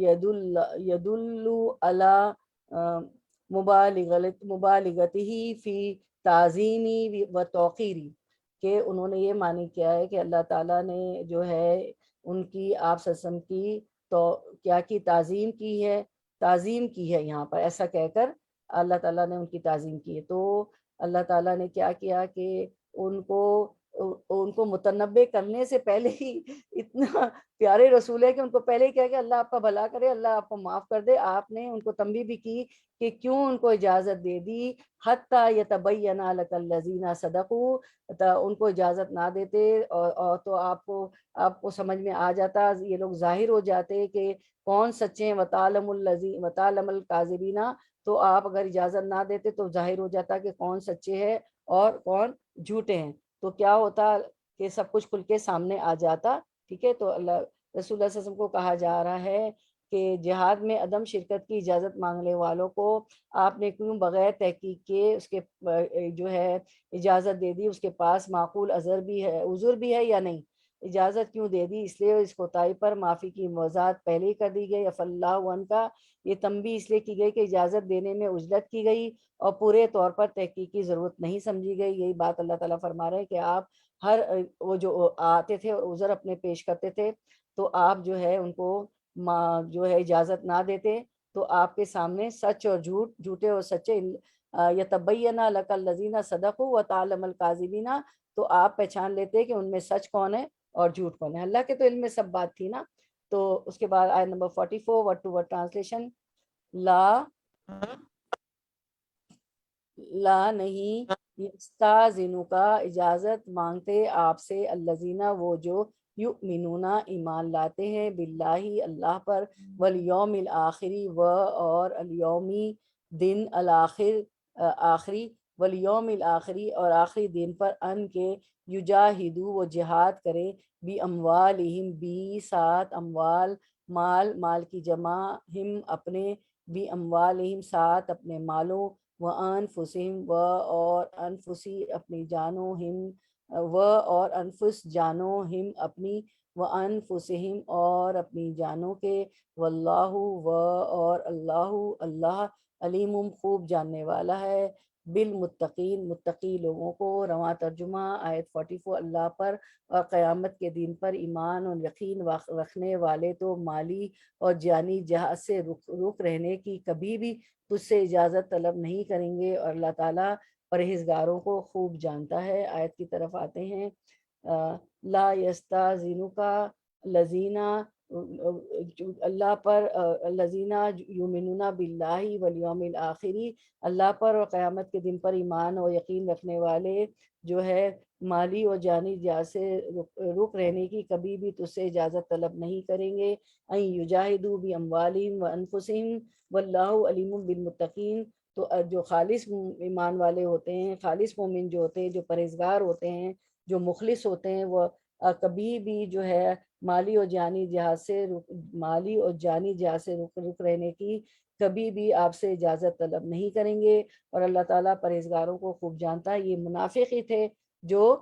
یدل علی مبالغتہ فی تعظیمی و توقیری، کہ انہوں نے یہ معنی کیا ہے کہ اللہ تعالیٰ نے جو ہے ان کی آپ صلی اللہ علیہ وسلم کی تو کیا کی تعظیم کی ہے، تعظیم کی ہے یہاں پر ایسا کہہ کر اللہ تعالیٰ نے ان کی تعظیم کی ہے۔ تو اللہ تعالیٰ نے کیا کیا کہ ان کو متنبع کرنے سے پہلے ہی اتنا پیارے رسول ہے کہ ان کو پہلے ہی کہا کہ اللہ آپ کا بھلا کرے، اللہ آپ کو معاف کر دے۔ آپ نے ان کو تنبیہ بھی کی کہ کیوں ان کو اجازت دے دی، حتیٰ یتبین لک الذین صدقوا، ان کو اجازت نہ دیتے اور تو آپ کو سمجھ میں آ جاتا، یہ لوگ ظاہر ہو جاتے کہ کون سچے ہیں، وتعلم الکاذبین، تو آپ اگر اجازت نہ دیتے تو ظاہر ہو جاتا کہ کون سچے ہیں اور کون جھوٹے ہیں، تو کیا ہوتا کہ سب کچھ کھل کے سامنے آ جاتا۔ ٹھیک ہے، تو اللہ رسول اللہ صلی اللہ علیہ وسلم کو کہا جا رہا ہے کہ جہاد میں عدم شرکت کی اجازت مانگنے والوں کو آپ نے کیوں بغیر تحقیق کے اس کے جو ہے اجازت دے دی، اس کے پاس معقول عذر بھی ہے یا نہیں، اجازت کیوں دے دی؟ اس لیے اس کوتاہی پر معافی کی وضاحت پہلے ہی کر دی گئی، عفا اللہ عنہ کا، یہ تنبیہ اس لیے کی گئی کہ اجازت دینے میں عجلت کی گئی اور پورے طور پر تحقیق کی ضرورت نہیں سمجھی گئی۔ یہی بات اللہ تعالیٰ فرما رہے ہیں کہ آپ ہر وہ جو آتے تھے اور عذر اپنے پیش کرتے تھے تو آپ جو ہے ان کو جو ہے اجازت نہ دیتے، تو آپ کے سامنے سچ اور جھوٹے اور سچے یتبین لک الذین صدقوا وتعلم الکاذبین، تو آپ پہچان لیتے کہ ان میں سچ کون ہے اور جھوٹ کون ہے۔ اللہ کے تو علم میں سب بات تھی نا۔ تو اس کے بعد آیت نمبر 44 ورڈ ٹو ورڈ ٹرانسلیشن، لا نہیں یستاذنو کا اجازت مانگتے آپ سے الذین وہ جو یؤمنون ایمان لاتے ہیں باللہ اللہ پر، والیوم الآخری و اور الیومی دن الآخر آخری، والیوم الآخری اور آخری دن پر، ان کے یجاہدو وہ جہاد کریں، بی اموالہم بھی ساتھ اموال مال کی جمع، ہم اپنے بی اموالہم ساتھ اپنے مالوں، وَأَنفُسِهِمْ اور انفسی اپنی جانوں، ہم اور انفس جانوں، ہم اپنی، وَأَنفُسِهِمْ اور اپنی جانوں کے، واللہ اور اللہ علیم خوب جاننے والا ہے، بالمتقین متقی لوگوں کو۔ رواں ترجمہ آیت 44، اللہ پر اور قیامت کے دن پر ایمان اور یقین رکھنے والے تو مالی اور جانی جہاد سے رک رہنے کی کبھی بھی تجھ سے اجازت طلب نہیں کریں گے، اور اللہ تعالیٰ پرہیزگاروں کو خوب جانتا ہے۔ آیت کی طرف آتے ہیں، لا یستاذنک الذین، اللہ پر الذین یؤمنون باللہ والیوم الآخری، اللہ پر اور قیامت کے دن پر ایمان اور یقین رکھنے والے جو ہے مالی اور جانی جہاد سے رک رہنے کی کبھی بھی تجھ سے اجازت طلب نہیں کریں گے، ان یجاہدوا باموالہم وانفسہم واللہ علیم بالمتقین۔ تو جو خالص ایمان والے ہوتے ہیں، خالص مومن جو ہوتے ہیں، جو پرہیزگار ہوتے ہیں، جو مخلص ہوتے ہیں، وہ کبھی بھی جو ہے مالی اور جانی جہاد سے رک رہنے کی کبھی بھی آپ سے اجازت طلب نہیں کریں گے، اور اللہ تعالیٰ پرہیزگاروں کو خوب جانتا ہے۔ یہ منافق ہی تھے جو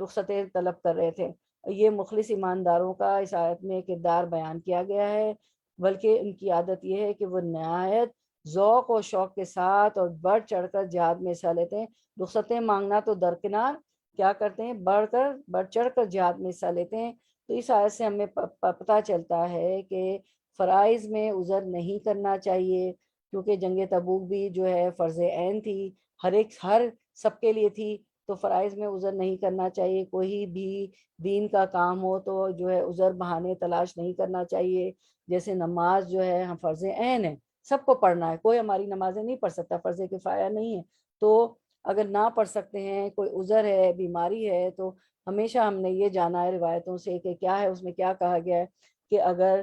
رخصت طلب کر رہے تھے، یہ مخلص ایمانداروں کا اس آیت میں کردار بیان کیا گیا ہے، بلکہ ان کی عادت یہ ہے کہ وہ نہایت ذوق و شوق کے ساتھ اور بڑھ چڑھ کر جہاد میں حصہ لیتے ہیں۔ رخصتیں مانگنا تو درکنار، کیا کرتے ہیں؟ بڑھ چڑھ کر جہاد میں حصہ لیتے ہیں۔ تو اس آیت سے ہمیں پتہ چلتا ہے کہ فرائض میں عذر نہیں کرنا چاہیے، کیونکہ جنگ تبوک بھی جو ہے فرض عین تھی، ہر سب کے لیے تھی، تو فرائض میں عذر نہیں کرنا چاہیے۔ کوئی بھی دین کا کام ہو تو جو ہے عذر بہانے تلاش نہیں کرنا چاہیے، جیسے نماز جو ہے ہم فرض عین ہے، سب کو پڑھنا ہے، کوئی ہماری نمازیں نہیں پڑھ سکتا، فرض کفایہ نہیں ہے، تو اگر نہ پڑھ سکتے ہیں، کوئی عذر ہے، بیماری ہے، تو ہمیشہ ہم نے یہ جانا ہے روایتوں سے کہ کیا ہے اس میں کیا کہا گیا ہے کہ اگر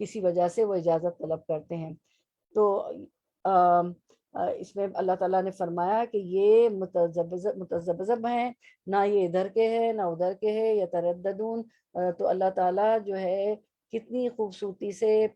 کسی وجہ سے وہ اجازت طلب کرتے ہیں. تو اس میں اللہ تعالیٰ نے فرمایا کہ یہ متذبذب ہیں، نہ یہ ادھر کے ہیں نہ ادھر کے ہیں، یترددون. تو اللہ تعالیٰ جو ہے کتنی خوبصورتی سے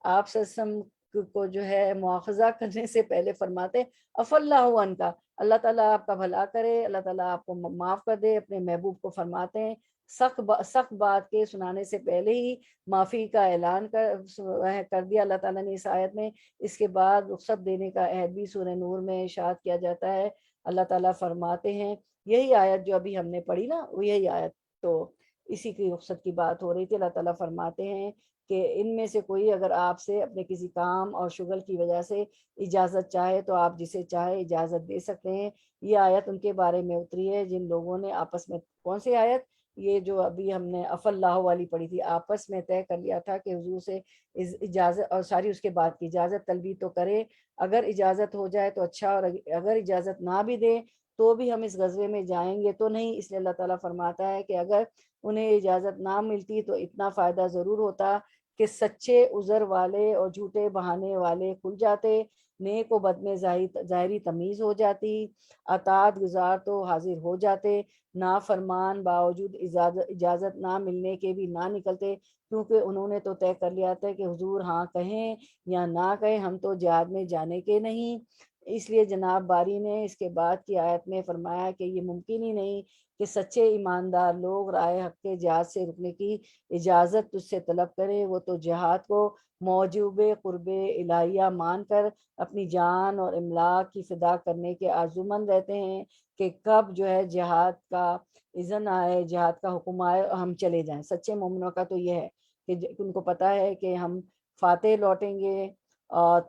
آپ سسم کو جو ہے مواخذہ کرنے سے پہلے فرماتے اف اللہ عنکا، اللہ تعالیٰ آپ کا بھلا کرے، اللہ تعالیٰ آپ کو معاف کر دے. اپنے محبوب کو فرماتے ہیں سخت بات کے سنانے سے پہلے ہی معافی کا اعلان کر دیا اللہ تعالیٰ نے اس آیت میں. اس کے بعد رخصت دینے کا عہد بھی سورہ نور میں ارشاد کیا جاتا ہے. اللہ تعالیٰ فرماتے ہیں، یہی آیت جو ابھی ہم نے پڑھی نا، وہ یہی آیت تو اسی کی رخصت کی بات ہو رہی تھی. اللہ تعالیٰ فرماتے ہیں کہ ان میں سے کوئی اگر آپ سے اپنے کسی کام اور شغل کی وجہ سے اجازت چاہے تو آپ جسے چاہے اجازت دے سکتے ہیں. یہ آیت ان کے بارے میں اتری ہے جن لوگوں نے آپس میں، کون سی آیت؟ یہ جو ابھی ہم نے اف اللہ والی پڑھی تھی، آپس میں طے کر لیا تھا کہ حضور سے اجازت، اور ساری اس کے بعد کی اجازت طلبی تو کرے، اگر اجازت ہو جائے تو اچھا، اور اگر اجازت نہ بھی دے تو بھی ہم اس غزوے میں جائیں گے تو نہیں. اس لیے اللہ تعالیٰ فرماتا ہے کہ اگر انہیں اجازت نہ ملتی تو اتنا فائدہ ضرور ہوتا کہ سچے عذر والے اور جھوٹے بہانے والے کھل جاتے، نیک و بد میں ظاہری تمیز ہو جاتی، اطاعت گزار تو حاضر ہو جاتے، نافرمان باوجود اجازت نہ ملنے کے بھی نہ نکلتے، کیونکہ انہوں نے تو طے کر لیا تھا کہ حضور ہاں کہیں یا نہ کہیں ہم تو جہاد میں جانے کے نہیں. اس لیے جناب باری نے اس کے بعد کی آیت میں فرمایا کہ یہ ممکن ہی نہیں کہ سچے ایماندار لوگ رائے حق کے جہاد سے رکنے کی اجازت تجھ سے طلب کرے. وہ تو جہاد کو موجوب قرب الہیہ مان کر اپنی جان اور املاک کی فدا کرنے کے آرزومند رہتے ہیں کہ کب جو ہے جہاد کا اذن آئے، جہاد کا حکم آئے اور ہم چلے جائیں. سچے مومنوں کا تو یہ ہے کہ ان کو پتہ ہے کہ ہم فاتح لوٹیں گے،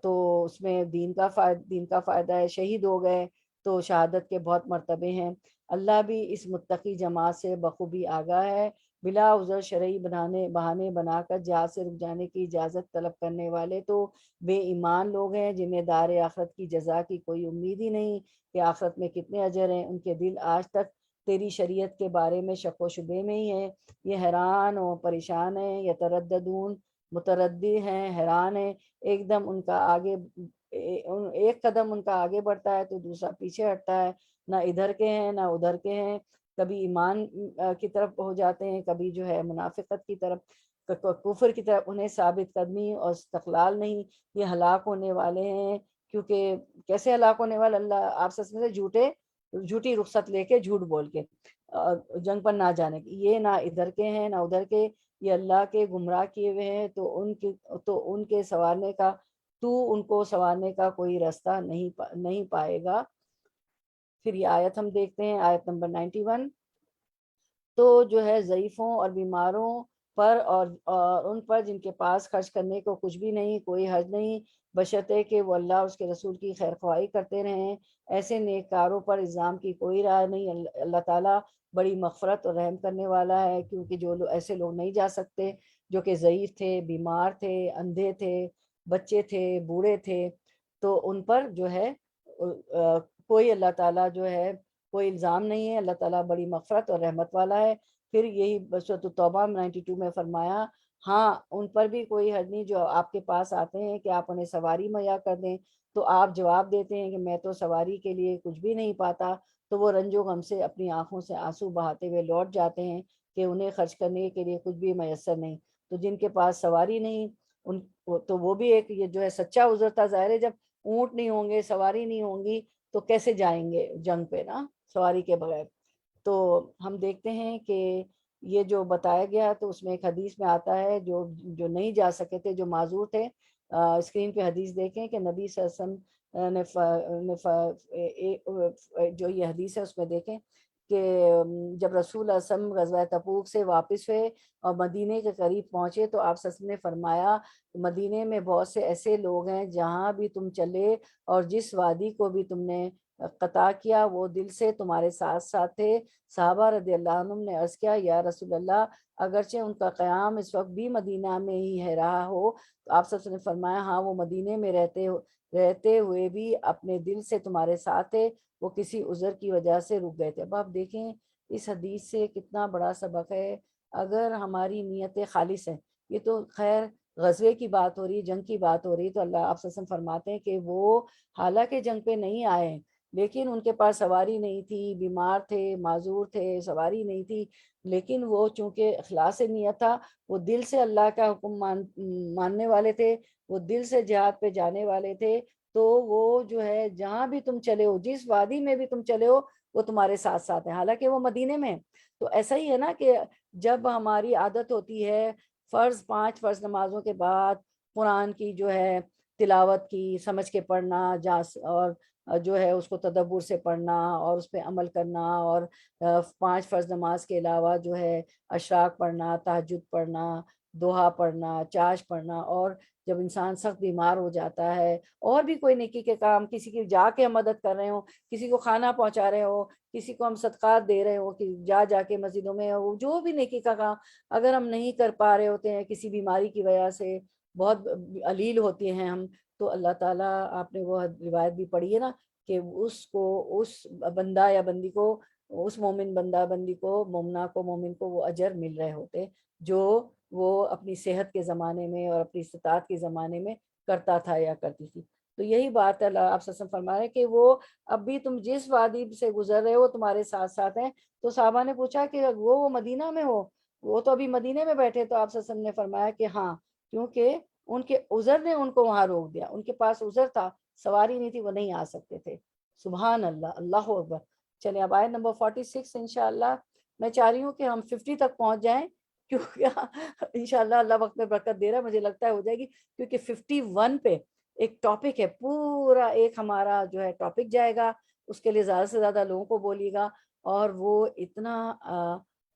تو اس میں دین کا فائدہ ہے. شہید ہو گئے تو شہادت کے بہت مرتبے ہیں. اللہ بھی اس متقی جماعت سے بخوبی آگاہ ہے. بلا عذر شرعی بہانے بنا کر جہاد سے رک جانے کی اجازت طلب کرنے والے تو بے ایمان لوگ ہیں جنہیں دار آخرت کی جزا کی کوئی امید ہی نہیں کہ آخرت میں کتنے اجر ہیں. ان کے دل آج تک تیری شریعت کے بارے میں شک و شبے میں ہی ہیں. یہ حیران و پریشان ہیں، یترددون متردد ہیں، حیران ہیں. ایک قدم ان کا آگے بڑھتا ہے تو دوسرا پیچھے ہٹتا ہے. نہ ادھر کے ہیں نہ ادھر کے ہیں، کبھی ایمان کی طرف ہو جاتے ہیں، کبھی جو ہے منافقت کی طرف، کفر کی طرف. انہیں ثابت قدمی اور استقلال نہیں. یہ ہلاک ہونے والے ہیں. کیونکہ کیسے ہلاک ہونے والے؟ اللہ آپ سے جھوٹی رخصت لے کے، جھوٹ بول کے جنگ پر نہ جانے کی. یہ نہ ادھر کے ہیں نہ ادھر کے، یہ اللہ کے گمراہ کیے ہوئے ہیں. تو ان کو سنوارنے کا کوئی راستہ نہیں پائے گا. پھر یہ آیت ہم دیکھتے ہیں، آیت نمبر 91. تو جو ہے ضعیفوں اور بیماروں پر اور ان پر جن کے پاس خرچ کرنے کو کچھ بھی نہیں، کوئی حرج نہیں، بشرطے کہ وہ اللہ اس کے رسول کی خیر خواہی کرتے رہیں. ایسے نیک کاروں پر الزام کی کوئی رائے نہیں. اللہ تعالیٰ بڑی مغفرت اور رحم کرنے والا ہے. کیونکہ جو ایسے لوگ نہیں جا سکتے، جو کہ ضعیف تھے، بیمار تھے، اندھے تھے، بچے تھے، بوڑھے تھے، تو ان پر جو ہے کوئی اللہ تعالیٰ جو ہے کوئی الزام نہیں ہے. اللہ تعالیٰ بڑی مغفرت اور رحمت والا ہے. پھر یہی سورۃ التوبہ 92 میں فرمایا، ہاں ان پر بھی کوئی حرج نہیں جو آپ کے پاس آتے ہیں کہ آپ انہیں سواری مہیا کر دیں، تو آپ جواب دیتے ہیں کہ میں تو سواری کے لیے کچھ بھی نہیں پاتا. تو وہ رنج و غم سے اپنی آنکھوں سے آنسو بہاتے ہوئے لوٹ جاتے ہیں کہ انہیں خرچ کرنے کے لیے کچھ بھی میسر نہیں. تو جن کے پاس سواری نہیں، تو وہ بھی ایک یہ جو ہے سچا عذر تھا. ظاہر ہے جب اونٹ نہیں ہوں گے، سواری نہیں ہوں گی تو کیسے جائیں گے جنگ پہ نا، سواری کے بغیر. تو ہم دیکھتے ہیں کہ یہ جو بتایا گیا تو اس میں ایک حدیث میں آتا ہے جو نہیں جا سکے تھے، جو معذور تھے. اسکرین پہ حدیث دیکھیں کہ نبی صلی اللہ علیہ وسلم نے جو یہ حدیث ہے اس میں دیکھیں کہ جب رسول اللہ صلی اللہ علیہ وسلم غزوہ تبوک سے واپس ہوئے اور مدینے کے قریب پہنچے تو آپ صلی اللہ علیہ وسلم نے فرمایا، مدینے میں بہت سے ایسے لوگ ہیں جہاں بھی تم چلے اور جس وادی کو بھی تم نے قطع کیا وہ دل سے تمہارے ساتھ ساتھ تھے. صحابہ رضی اللہ عنہم نے عرض کیا، یا رسول اللہ، اگرچہ ان کا قیام اس وقت بھی مدینہ میں ہی ہے رہا ہو، تو آپ سب نے فرمایا ہاں وہ مدینے میں رہتے ہوئے بھی اپنے دل سے تمہارے ساتھ تھے، وہ کسی عذر کی وجہ سے رک گئے تھے. اب آپ دیکھیں اس حدیث سے کتنا بڑا سبق ہے. اگر ہماری نیتیں خالص ہیں، یہ تو خیر غزوے کی بات ہو رہی ہے، جنگ کی بات ہو رہی ہے، تو اللہ آپ وسلم فرماتے ہیں کہ وہ حالانکہ جنگ پہ نہیں آئے لیکن ان کے پاس سواری نہیں تھی، بیمار تھے، معذور تھے، سواری نہیں تھی، لیکن وہ چونکہ اخلاص نیت تھا، وہ دل سے اللہ کا حکم ماننے والے تھے، وہ دل سے جہاد پہ جانے والے تھے، تو وہ جو ہے جہاں بھی تم چلے ہو، جس وادی میں بھی تم چلے ہو، وہ تمہارے ساتھ ساتھ ہیں، حالانکہ وہ مدینے میں ہیں۔ تو ایسا ہی ہے نا کہ جب ہماری عادت ہوتی ہے 5 فرض نمازوں کے بعد قرآن کی جو ہے تلاوت کی سمجھ کے پڑھنا، اور جو ہے اس کو تدبر سے پڑھنا اور اس پہ عمل کرنا، اور 5 فرض نماز کے علاوہ جو ہے اشراق پڑھنا، تہجد پڑھنا، دوحہ پڑھنا، چاش پڑھنا، اور جب انسان سخت بیمار ہو جاتا ہے اور بھی کوئی نیکی کے کام، کسی کی جا کے ہم مدد کر رہے ہوں، کسی کو کھانا پہنچا رہے ہو، کسی کو ہم صدقات دے رہے ہو کہ جا کے مسجدوں میں، جو بھی نیکی کا کام اگر ہم نہیں کر پا رہے ہوتے ہیں کسی بیماری کی وجہ سے، بہت علیل ہوتے ہیں ہم، تو اللہ تعالیٰ، آپ نے وہ روایت بھی پڑھی ہے نا کہ اس بندہ یا بندی کو، اس مومن بندہ بندی کو، مومنہ کو، مومن کو وہ اجر مل رہے ہوتے جو وہ اپنی صحت کے زمانے میں اور اپنی استطاعت کے زمانے میں کرتا تھا یا کرتی تھی۔ تو یہی بات ہے، اللہ آپ سے فرما رہے ہیں کہ وہ اب بھی تم جس وادی سے گزر رہے ہو تمہارے ساتھ ساتھ ہیں۔ تو صحابہ نے پوچھا کہ وہ مدینہ میں ہو، وہ تو ابھی مدینے میں بیٹھے، تو آپ صلی اللہ علیہ وسلم نے فرمایا کہ ہاں، کیونکہ ان کے عذر نے ان کو وہاں روک دیا، ان کے پاس عذر تھا، سواری نہیں تھی، وہ نہیں آ سکتے تھے۔ سبحان اللہ، اللہ اکبر۔ چلیں اب آیت نمبر 46 انشاءاللہ، میں چاہ رہی ہوں کہ ہم 50 تک پہنچ جائیں، کیونکہ انشاءاللہ اللہ وقت میں برکت دے رہا ہے، مجھے لگتا ہے ہو جائے گی، کیونکہ 51 پہ ایک ٹاپک ہے، پورا ایک ہمارا جو ہے ٹاپک جائے گا، اس کے لیے زیادہ سے زیادہ لوگوں کو بولیے گا، اور وہ اتنا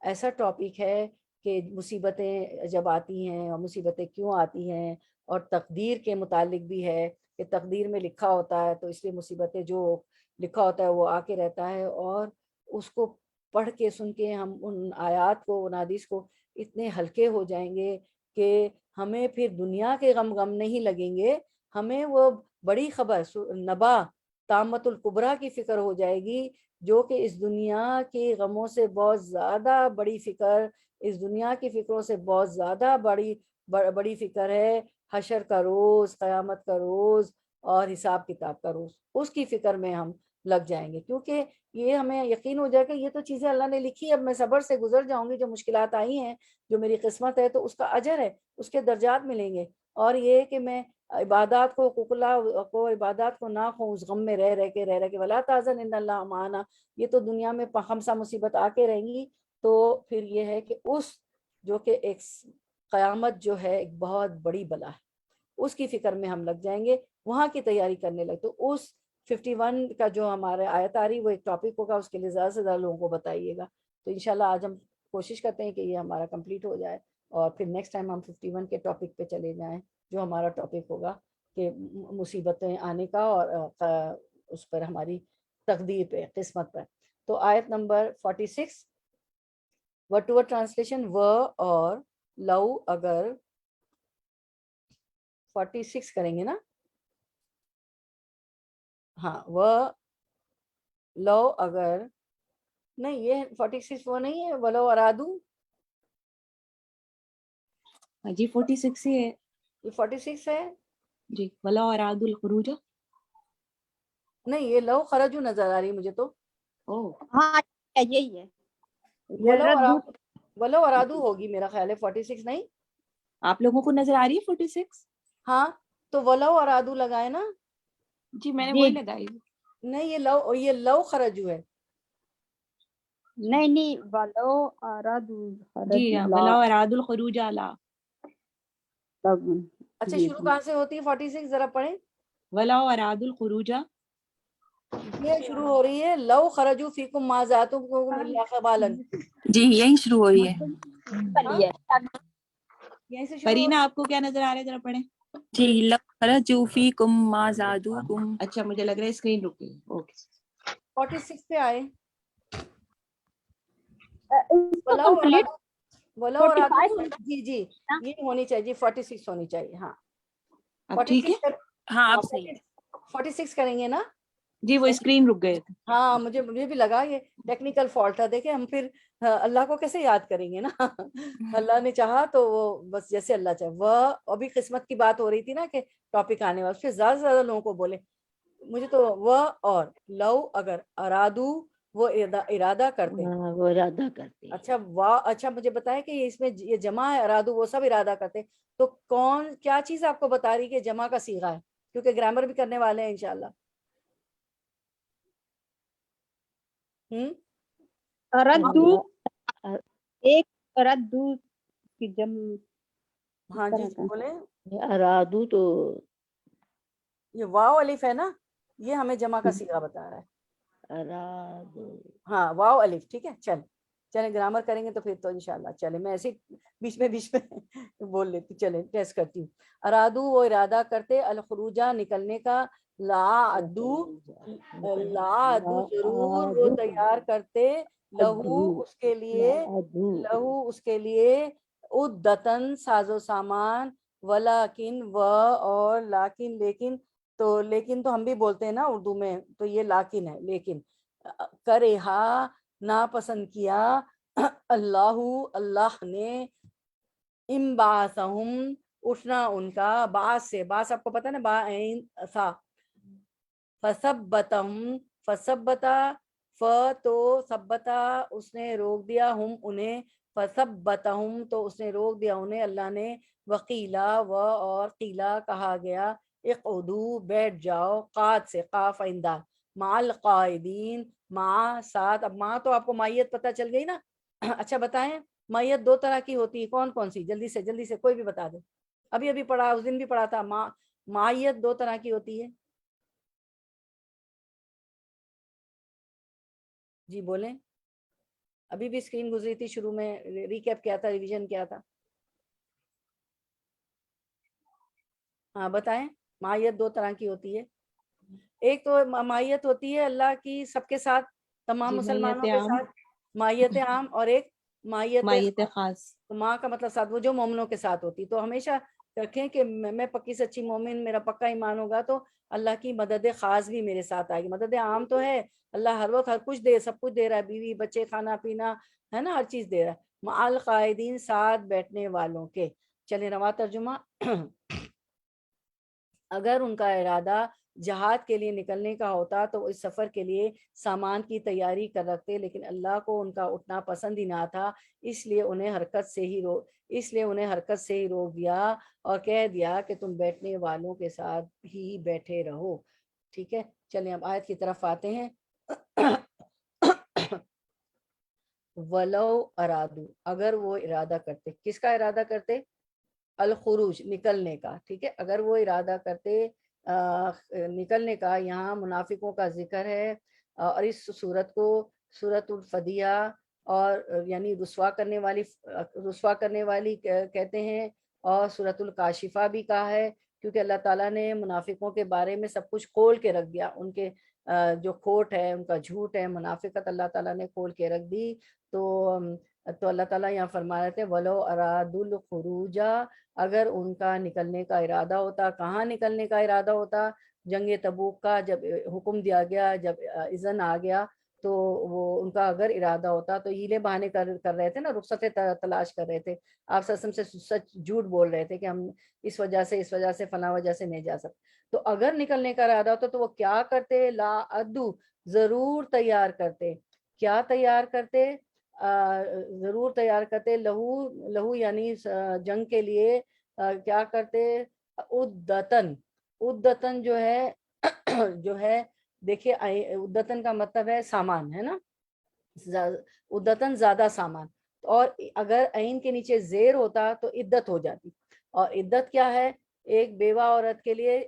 ایسا ٹاپک ہے کہ مصیبتیں جب آتی ہیں، اور مصیبتیں کیوں آتی ہیں، اور تقدیر کے متعلق بھی ہے کہ تقدیر میں لکھا ہوتا ہے تو اس لیے مصیبتیں، جو لکھا ہوتا ہے وہ آ کے رہتا ہے، اور اس کو پڑھ کے سن کے ہم ان آیات کو، ان حدیث کو اتنے ہلکے ہو جائیں گے کہ ہمیں پھر دنیا کے غم نہیں لگیں گے، ہمیں وہ بڑی خبر نبا طامت الکبریٰ کی فکر ہو جائے گی، جو کہ اس دنیا کے غموں سے بہت زیادہ بڑی فکر، اس دنیا کی فکروں سے بہت زیادہ بڑی فکر ہے حشر کا روز، قیامت کا روز، اور حساب کتاب کا روز، اس کی فکر میں ہم لگ جائیں گے، کیونکہ یہ ہمیں یقین ہو جائے کہ یہ تو چیزیں اللہ نے لکھی، اب میں صبر سے گزر جاؤں گی، جو مشکلات آئی ہیں، جو میری قسمت ہے، تو اس کا اجر ہے، اس کے درجات ملیں گے، اور یہ کہ میں عبادات کو، حقوق اللہ کو، عبادات کو نہ کھوں، اس غم میں رہ رہ کے ولا تحزن ان اللہ معنا، یہ تو دنیا میں خمسہ مصیبت آ کے رہیں گی، تو پھر یہ ہے کہ اس جو کہ ایک قیامت جو ہے ایک بہت بڑی بلا ہے، اس کی فکر میں ہم لگ جائیں گے، وہاں کی تیاری کرنے لگے، تو اس 51 کا جو ہمارے آیت آ رہی وہ ایک ٹاپک ہوگا، اس کے لیے زیادہ سے زیادہ لوگوں کو بتائیے گا۔ تو انشاءاللہ آج ہم کوشش کرتے ہیں کہ یہ ہمارا کمپلیٹ ہو جائے، اور پھر نیکسٹ ٹائم ہم 51 کے ٹاپک پہ چلے جائیں، جو ہمارا ٹاپک ہوگا کہ مصیبتیں آنے کا، اور اس پر ہماری تقدیر پہ، قسمت پر۔ تو آیت number 46، word to word translation, اور لو اگر، 46 کریں گے نا، ہاں، لو اگر، نہیں یہ 46 وہ نہیں ہے، ولو ارادو، جی 46 ہی ہے یہ 46 ہے، جی، وَلَوْ أَرَادُوا الْخُرُوجَ، نہیں یہ لو خرجو نظر آ رہی مجھے تو، ہاں یہی ہے، ولو ارادو ہوگی میرا خیال ہے، 46 نہیں، آپ لوگوں کو نظر آ رہی ہے 46؟ ہاں تو ولو ارادو لگائے نا، جی میں نے جی وہی لگائی۔ نہیں یہ لو خرجو ہے، نہیں ولو ارادوا جی وَلَوْ أَرَادُوا الْخُرُوجَ عَلَىٰ، اچھا جی شروع کہاں سے ہوتی ہے 46 ذرا پڑھیں، وَلَوْ أَرَادُوا الْخُرُوجَ، یہ شروع ہو رہی ہے لو خرجو فیکم ما ذاتکم الا خبالا، جی یہیں شروع ہو رہی ہے۔ یہیں سے شروع ہو قرینہ آپ کو کیا نظر آ رہا ہے، ذرا پڑھیں۔ جی لو خرجوا فیکم ما زادوکم، اچھا مجھے لگ رہا ہے اسکرین رک گئی، اوکے۔ 46 پہ آئے، اس کو ولو کمپلیٹ ارادو، ولو ارادو، 45 جی یہ ہونی چاہیے، جی 46 ہونی چاہیے، ہاں اب ٹھیک ہے؟ 46 ہاں اب صحیح ہے۔ 46 کریں گے نا، جی وہ اسکرین رک گئے تھے. ہاں مجھے بھی لگا یہ ٹیکنیکل فالٹ تھا. دیکھیں ہم پھر اللہ کو کیسے یاد کریں گے نا. اللہ نے چاہا تو وہ بس جیسے اللہ چاہے. وہ ابھی قسمت کی بات ہو رہی تھی نا کہ ٹاپک آنے والا, پھر زیادہ سے زیادہ لوگوں کو بولے. مجھے تو وہ اور لو اگر ارادو وہ ارادہ کرتے. وہ ارادہ کرتے. اچھا واہ, اچھا مجھے بتائیں کہ اس میں یہ جمع ہے ارادو, وہ سب ارادہ کرتے, تو کون کیا چیز آپ کو بتا رہی کہ جمع کا صیغہ ہے, کیونکہ گرامر بھی کرنے والے ہیں انشاءاللہ. ردو ایک ردو کی جمع. ہاں جی بولیں. ارادو تو یہ واو الف ہے نا, یہ ہمیں جمع کا صیغہ بتا رہا ہے. ارادو. ہاں واو الف, ٹھیک ہے. چلیں گرامر کریں گے تو پھر تو انشاءاللہ. چلیں میں ایسے بیچ میں بول لیتی, چلیں ٹیسٹ کرتی ہوں. ارادو وہ ارادہ کرتے, الخروجہ نکلنے کا, لا عدو ضرور وہ تیار کرتے, لہو اس کے لیے عدتن ساز و سامان, ولیکن و اور لیکن, تو لیکن تو ہم بھی بولتے ہیں نا اردو میں, تو یہ لیکن ہے. لیکن کرہا ناپسند کیا, اللہ نے, امباسہم اٹھنا ان کا, باس سے, باس آپ کو پتہ نا با عین سا, فثبتا تو ثبتا اس نے روک دیا, ہم انہیں, فثبتہم تو اس نے روک دیا انہیں اللہ نے, وقیلا و اور قیلا کہا گیا, اقعدو بیٹھ جاؤ, قاد سے قاف آئندہ, مع القائدین مع ساتھ. اب مع تو آپ کو مائیت پتہ چل گئی نا. اچھا بتائیں مائیت دو طرح کی ہوتی ہے, کون کون سی, جلدی سے کوئی بھی بتا دے. ابھی پڑھا, اس دن بھی پڑھا تھا. مائیت دو طرح کی ہوتی ہے. جی بولیں. ابھی بھی اسکرین گزری تھی, شروع میں ریکیپ کیا تھا, ریویژن کیا تھا. ہاں بتائیں. مائیت دو طرح کی ہوتی ہے. ایک تو مائیت ہوتی ہے اللہ کی سب کے ساتھ, تمام جی مسلمانوں مائیت کے عام, ساتھ, مائیت عام, اور ایک مائیت خاص. ماں کا مطلب ساتھ, وہ جو مومنوں کے ساتھ ہوتی. تو ہمیشہ رکھیں کہ میں پکی سچی مومن, میرا پکا ایمان ہوگا تو اللہ کی مدد خاص بھی میرے ساتھ آئے گی. مدد عام تو ہے, اللہ ہر وقت ہر کچھ دے, سب کچھ دے رہا ہے, بیوی بچے کھانا پینا ہے نا, ہر چیز دے رہا ہے. مع القائدین ساتھ بیٹھنے والوں کے. چلیں رواں ترجمہ. اگر ان کا ارادہ جہاد کے لیے نکلنے کا ہوتا تو اس سفر کے لیے سامان کی تیاری کر رکھتے, لیکن اللہ کو ان کا اٹھنا پسند ہی نہ تھا, اس لیے انہیں حرکت سے ہی روک دیا اور کہہ دیا کہ تم بیٹھنے والوں کے ساتھ ہی بیٹھے رہو. ٹھیک ہے, چلیں اب آیت کی طرف آتے ہیں. ولو ارادو اگر وہ ارادہ کرتے, کس کا ارادہ کرتے, الخروج نکلنے کا. ٹھیک ہے, اگر وہ ارادہ کرتے نکلنے کا, یہاں منافقوں کا ذکر ہے, اور اس صورت کو سورۃ الفدیہ اور یعنی رسوا کرنے والی کہتے ہیں, اور سورۃ الکاشفہ بھی کہا ہے, کیونکہ اللہ تعالیٰ نے منافقوں کے بارے میں سب کچھ کھول کے رکھ دیا. ان کے جو کھوٹ ہے, ان کا جھوٹ ہے, منافقت اللہ تعالیٰ نے کھول کے رکھ دی. تو اللہ تعالیٰ یہاں فرما رہے تھے ولو اراد الخروج, اگر ان کا نکلنے کا ارادہ ہوتا. کہاں نکلنے کا ارادہ ہوتا, جنگ تبوک کا جب حکم دیا گیا, جب اذن آ گیا, تو وہ ان کا اگر ارادہ ہوتا تو ہیلے بہانے کر رہے تھے نا, رخصت تلاش کر رہے تھے, آپ سسم سے سچ جھوٹ بول رہے تھے کہ ہم اس وجہ سے فلاں وجہ سے نہیں جا سکتے. تو اگر نکلنے کا ارادہ ہوتا تو وہ کیا کرتے, لا ادو ضرور تیار کرتے. کیا تیار کرتے, ضرور تیار کرتے, لہو یعنی جنگ کے لیے کیا کرتے, عدتن جو ہے دیکھیے, عدتن کا مطلب ہے سامان, ہے نا, عدتن زیادہ سامان. اور اگر عین کے نیچے زیر ہوتا تو عدت ہو جاتی. اور عدت کیا ہے, ایک بیوہ عورت کے لیے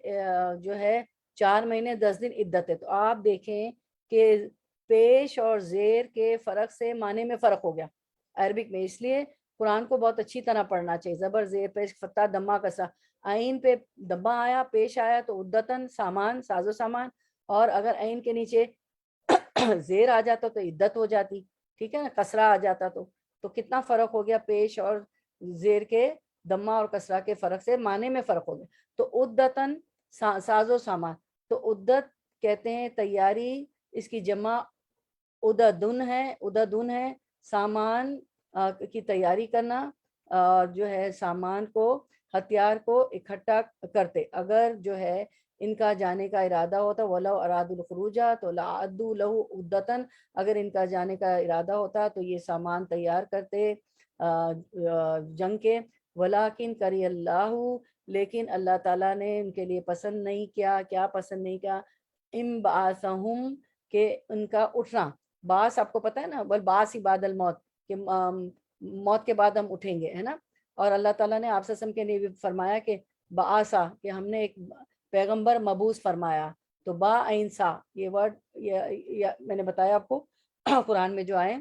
جو ہے 4 مہینے 10 دن عدت ہے. تو آپ دیکھیں کہ پیش اور زیر کے فرق سے معنی میں فرق ہو گیا عربک میں. اس لیے قرآن کو بہت اچھی طرح پڑھنا چاہیے. زبر زیر پیش فتح دمہ کسا, عین پہ دمہ آیا, پیش آیا تو عدتن سامان, ساز و سامان, اور اگر عین کے نیچے زیر آ جاتا تو عدت ہو جاتی. ٹھیک ہے نا, کسرہ آ جاتا تو کتنا فرق ہو گیا, پیش اور زیر کے دمہ اور کسرہ کے فرق سے معنی میں فرق ہو گیا. تو عدتن ساز و سامان, تو عدت کہتے ہیں تیاری، اس کی جمع اددن ہے سامان کی تیاری کرنا، جو ہے سامان کو، ہتھیار کو اکٹھا کرتے۔ اگر جو ہے ان کا جانے کا ارادہ ہوتا، وَلَوْ أَرَادُوا الْخُرُوجَ تو لَأَعَدُّوا لَهُ عُدَّةً، اگر ان کا جانے کا ارادہ ہوتا تو یہ سامان تیار کرتے جنگ کے۔ وَلَٰكِنْ كَرِهَ اللَّهُ، لیکن اللہ تعالیٰ نے ان کے لیے پسند نہیں کیا، کیا پسند نہیں کیا؟ انبعاثہم، کہ ان کا اٹھنا۔ باس آپ کو پتہ ہے نا، والبعث بعد الموت، کہ موت کے بعد ہم اٹھیں گے، ہے نا۔ اور اللہ تعالیٰ نے آپ صلی اللہ علیہ وسلم کے لیے بھی فرمایا کہ بعثا، کہ ہم نے ایک پیغمبر مبعوث فرمایا۔ تو با عین سا، یہ ورڈ میں نے بتایا آپ کو قرآن میں جو آئے۔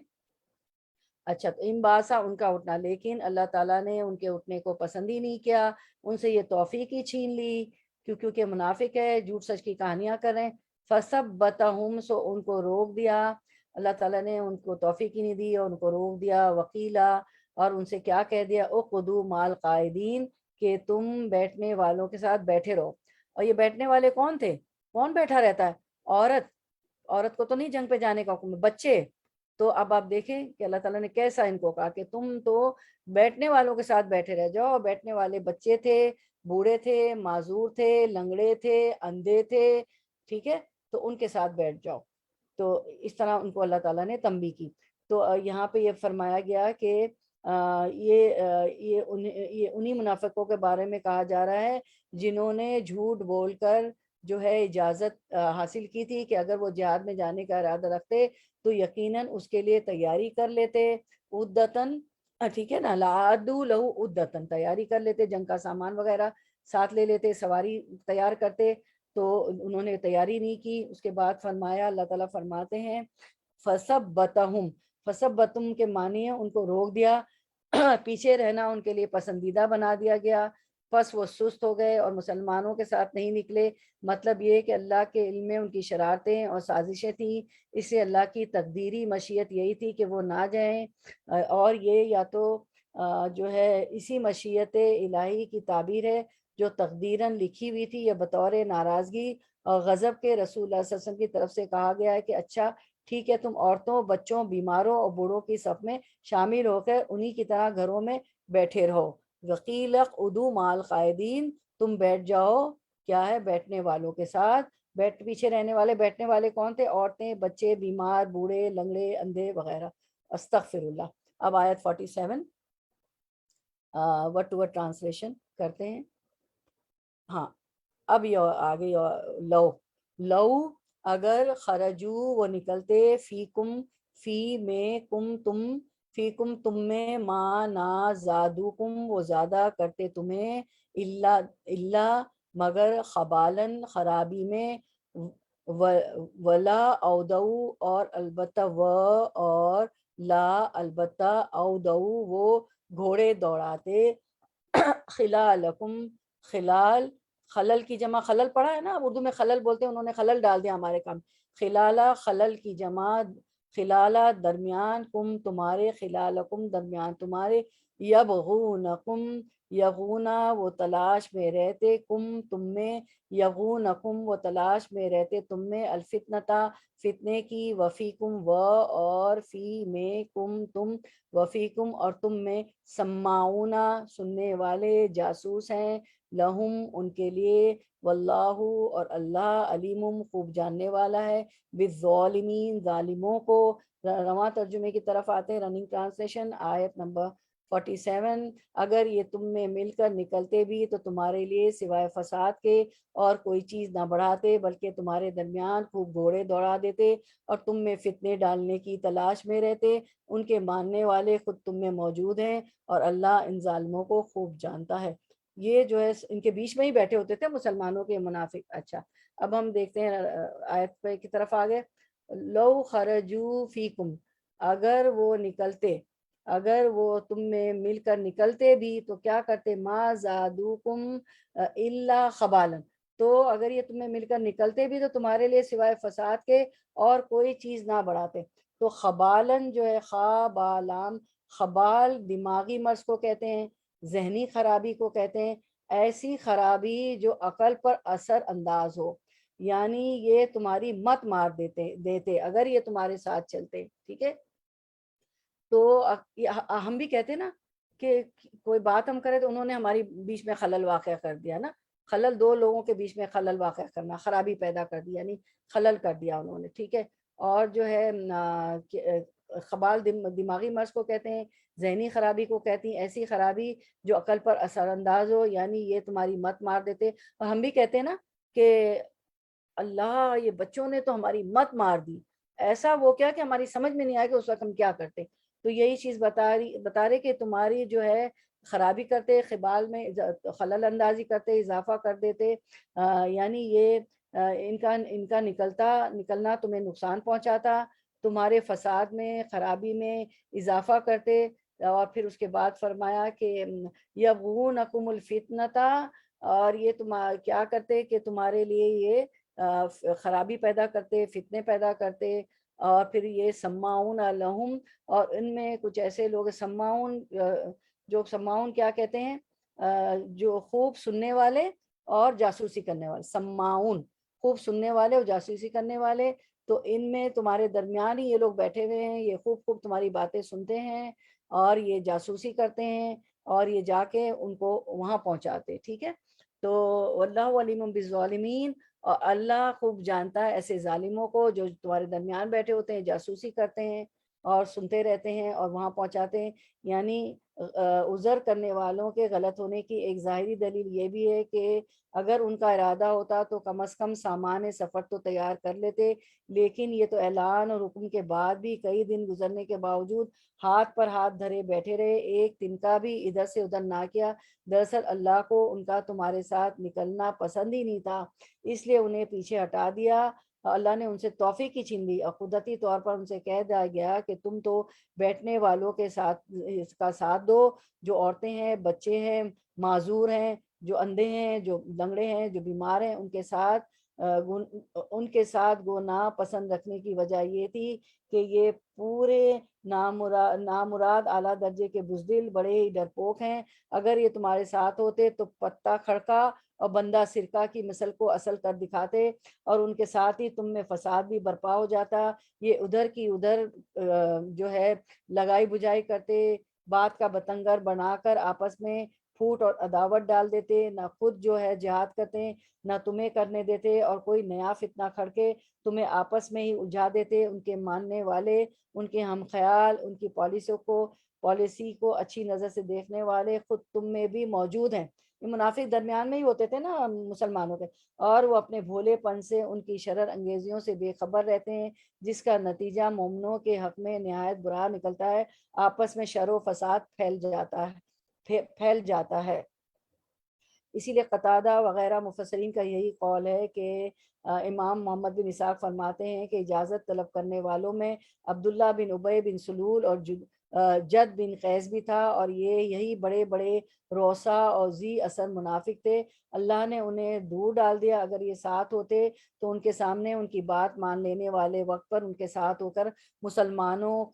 اچھا، تو ان باسا، ان کا اٹھنا، لیکن اللہ تعالیٰ نے ان کے اٹھنے کو پسند ہی نہیں کیا، ان سے یہ توفیق ہی چھین لی، کیونکہ منافق ہے، جھوٹ سچ کی کہانیاں کر رہے ہیں۔ فَثَبَّتَهُمْ، سو ان کو روک دیا، اللہ تعالیٰ نے ان کو توفیق ہی نہیں دی اور ان کو روک دیا۔ وقیلا، اور ان سے کیا کہہ دیا، اقعدوا مع القاعدین، کہ تم بیٹھنے والوں کے ساتھ بیٹھے رہو۔ اور یہ بیٹھنے والے کون تھے؟ کون بیٹھا رہتا ہے؟ عورت کو تو نہیں جنگ پہ جانے کا حکم، بچے۔ تو اب آپ دیکھیں کہ اللہ تعالیٰ نے کیسا ان کو کہا کہ تم تو بیٹھنے والوں کے ساتھ بیٹھے رہ جاؤ۔ بیٹھنے والے بچے تھے، بوڑھے تھے، معذور تھے، لنگڑے تھے، اندھے تھے، ٹھیک ہے، تو ان کے ساتھ بیٹھ جاؤ۔ تو اس طرح ان کو اللہ تعالیٰ نے تنبیہ کی۔ تو یہاں پہ یہ فرمایا گیا کہ یہ انہی منافقوں کے بارے میں کہا جا رہا ہے جنہوں نے جھوٹ بول کر جو ہے اجازت حاصل کی تھی کہ اگر وہ جہاد میں جانے کا ارادہ رکھتے تو یقیناً اس کے لیے تیاری کر لیتے، عدتاً، ٹھیک ہے نا، لَعَدُّوا لَهُ عُدَّةً، تیاری کر لیتے، جنگ کا سامان وغیرہ ساتھ لے لیتے، سواری تیار کرتے۔ تو انہوں نے تیاری نہیں کی۔ اس کے بعد فرمایا، اللہ تعالیٰ فرماتے ہیں فَثَبَّتَهُمْ کے معنی ہے ان کو روک دیا، پیچھے رہنا ان کے لیے پسندیدہ بنا دیا گیا، پس وہ سست ہو گئے اور مسلمانوں کے ساتھ نہیں نکلے۔ مطلب یہ کہ اللہ کے علم میں ان کی شرارتیں اور سازشیں تھیں، اس سے اللہ کی تقدیری مشیت یہی تھی کہ وہ نہ جائیں، اور یہ یا تو جو ہے اسی مشیت الہی کی تعبیر ہے جو تقدیراً لکھی ہوئی تھی، یا بطور ناراضگی اور غضب کے رسول اللہ صلی اللہ علیہ وسلم کی طرف سے کہا گیا ہے کہ اچھا ٹھیک ہے، تم عورتوں، بچوں، بیماروں اور بوڑھوں کی صف میں شامل ہو کر انہی کی طرح گھروں میں بیٹھے رہو۔ وقیل اقعدوا مع القاعدین، تم بیٹھ جاؤ، کیا ہے، بیٹھنے والوں کے ساتھ۔ پیچھے رہنے والے، بیٹھنے والے کون تھے؟ عورتیں، بچے، بیمار، بوڑھے، لنگڑے، اندھے وغیرہ۔ استغفر اللہ۔ اب آیت 47 ورڈ ٹو ورڈ ٹرانسلیشن کرتے ہیں۔ ہاں، اب یہ آگے لو اگر خرجو، وہ نکلتے، فیکم، فی میں، تم میں، ما نا زادوکم، وہ زیادہ کرتے تمہیں، اللہ مگر، خبالن، خرابی میں، ولا اودو، اور البتہ اور لا البتہ، اودو، وہ گھوڑے دوڑاتے، خلالکم، خلل کی جمع، خلل پڑھا ہے نا، اردو میں خلل بولتے ہیں، انہوں نے خلل ڈال دیا ہمارے کام۔ خلالہ، خلل کی جمع، خلالہ درمیان، کم تمہارے، خلالکم درمیان تمہارے، یبغونکم، یغونا وہ تلاش میں رہتے، کم تم میں، یغونکم وہ تلاش میں رہتے تم میں، الفتنتا فتنے کی، وفیکم اور فی میں، کم تم، وفیکم اور تم میں، سماعونا سننے والے، جاسوس ہیں، لہم ان کے لیے، واللہ اور اللہ، علیم خوب جاننے والا ہے، بالظالمین ظالموں کو۔ رواں ترجمے کی طرف آتے ہیں، رننگ ٹرانسلیشن، آیت نمبر 47۔ اگر یہ تم میں مل کر نکلتے بھی تو تمہارے لیے سوائے فساد کے اور کوئی چیز نہ بڑھاتے، بلکہ تمہارے درمیان خوب گھوڑے دوڑا دیتے اور تم میں فتنے ڈالنے کی تلاش میں رہتے۔ ان کے ماننے والے خود تم میں موجود ہیں اور اللہ ان ظالموں کو خوب جانتا ہے۔ یہ جو ہے ان کے بیچ میں ہی بیٹھے ہوتے تھے مسلمانوں کے منافق۔ اچھا، اب ہم دیکھتے ہیں آیت پہ کی طرف آگے۔ لو خرجو فیکم، اگر وہ نکلتے، اگر وہ تم میں مل کر نکلتے بھی تو کیا کرتے، ما زادوکم الا خبالن، تو اگر یہ تم میں مل کر نکلتے بھی تو تمہارے لیے سوائے فساد کے اور کوئی چیز نہ بڑھاتے۔ تو خبالن جو ہے، خابالام، خبال دماغی مرض کو کہتے ہیں، ذہنی خرابی کو کہتے ہیں، ایسی خرابی جو عقل پر اثر انداز ہو۔ یعنی یہ تمہاری مت مار دیتے اگر یہ تمہارے ساتھ چلتے. ٹھیک ہے, تو ہم بھی کہتے نا کہ کوئی بات ہم کرے تو انہوں نے ہماری بیچ میں خلل واقع کر دیا نا, خلل دو لوگوں کے بیچ میں خلل واقع کرنا, خرابی پیدا کر دی, یعنی خلل کر دیا انہوں نے. ٹھیک ہے, اور جو ہے خبال دماغی مرض کو کہتے ہیں, ذہنی خرابی کو کہتی ہیں, ایسی خرابی جو عقل پر اثر انداز ہو, یعنی یہ تمہاری مت مار دیتے. اور ہم بھی کہتے ہیں نا کہ اللہ یہ بچوں نے تو ہماری مت مار دی, ایسا وہ کیا کہ ہماری سمجھ میں نہیں آیا کہ اس وقت ہم کیا کرتے. تو یہی چیز بتا رہے کہ تمہاری جو ہے خرابی کرتے, خبال میں خلل اندازی کرتے, اضافہ کر دیتے, یعنی یہ ان کا نکلنا تمہیں نقصان پہنچاتا, تمہارے فساد میں, خرابی میں اضافہ کرتے. اور پھر اس کے بعد فرمایا کہ یبغونکم الفتنتا, اور یہ کیا کرتے کہ تمہارے لیے یہ خرابی پیدا کرتے, فتنے پیدا کرتے. اور پھر یہ سماعون لہم, اور ان میں کچھ ایسے لوگ سماعون, جو سماعون کیا کہتے ہیں, جو خوب سننے والے اور جاسوسی کرنے والے. سماعون خوب سننے والے اور جاسوسی کرنے والے, تو ان میں تمہارے درمیان ہی یہ لوگ بیٹھے ہوئے ہیں, یہ خوب تمہاری باتیں سنتے ہیں اور یہ جاسوسی کرتے ہیں, اور یہ جا کے ان کو وہاں پہنچاتے. ٹھیک ہے, تو واللہ علیم بالظالمین, اور اللہ خوب جانتا ہے ایسے ظالموں کو جو تمہارے درمیان بیٹھے ہوتے ہیں, جاسوسی کرتے ہیں اور سنتے رہتے ہیں اور وہاں پہنچاتے ہیں. یعنی عذر کرنے والوں کے غلط ہونے کی ایک ظاہری دلیل یہ بھی ہے کہ اگر ان کا ارادہ ہوتا تو کم از کم سامان سفر تو تیار کر لیتے, لیکن یہ تو اعلان اور حکم کے بعد بھی کئی دن گزرنے کے باوجود ہاتھ پر ہاتھ دھرے بیٹھے رہے, ایک تنکا بھی ادھر سے ادھر نہ کیا. دراصل اللہ کو ان کا تمہارے ساتھ نکلنا پسند ہی نہیں تھا, اس لیے انہیں پیچھے ہٹا دیا. اللہ نے ان سے توفیق ہی چھین لی, اور قدرتی طور پر ان سے کہہ دیا گیا کہ تم تو بیٹھنے والوں کے ساتھ اس کا ساتھ دو, جو عورتیں ہیں, بچے ہیں, معذور ہیں, جو اندھے ہیں, جو لنگڑے ہیں, جو بیمار ہیں, ان کے ساتھ گناہ پسند رکھنے کی وجہ یہ تھی کہ یہ پورے نامراد اعلیٰ درجے کے بزدل, بڑے ہی ڈرپوک ہیں. اگر یہ تمہارے ساتھ ہوتے تو پتا کھڑکا اور بندہ سرکہ کی مثل کو اصل کر دکھاتے, اور ان کے ساتھ ہی تم میں فساد بھی برپا ہو جاتا. یہ ادھر کی ادھر جو ہے لگائی بجائی کرتے, بات کا بتنگر بنا کر آپس میں پھوٹ اور عداوت ڈال دیتے, نہ خود جو ہے جہاد کرتے, نہ تمہیں کرنے دیتے, اور کوئی نیا فتنہ کھڑ کے تمہیں آپس میں ہی الجھا دیتے. ان کے ماننے والے, ان کے ہم خیال, ان کی پالیسی کو اچھی نظر سے دیکھنے والے خود تم میں بھی موجود ہیں. یہ منافق درمیان میں ہی ہوتے تھے نا مسلمانوں کے, اور وہ اپنے بھولے پن سے ان کی شرر انگیزیوں سے بے خبر رہتے ہیں, جس کا نتیجہ مومنوں کے حق میں نہایت برا نکلتا ہے. آپس میں شر و فساد پھیل جاتا ہے. اسی لیے قتادہ وغیرہ مفسرین کا یہی قول ہے کہ امام محمد بن اسحاق فرماتے ہیں کہ اجازت طلب کرنے والوں میں عبداللہ بن ابی بن سلول اور جد بن قیس بھی تھا, اور یہی بڑے بڑے روسا اور ذی اثر منافق تھے. اللہ نے انہیں دور ڈال دیا. اگر یہ ساتھ ہوتے تو ان کے سامنے ان کی بات مان لینے والے وقت پر ان کے ساتھ ہو کر مسلمانوں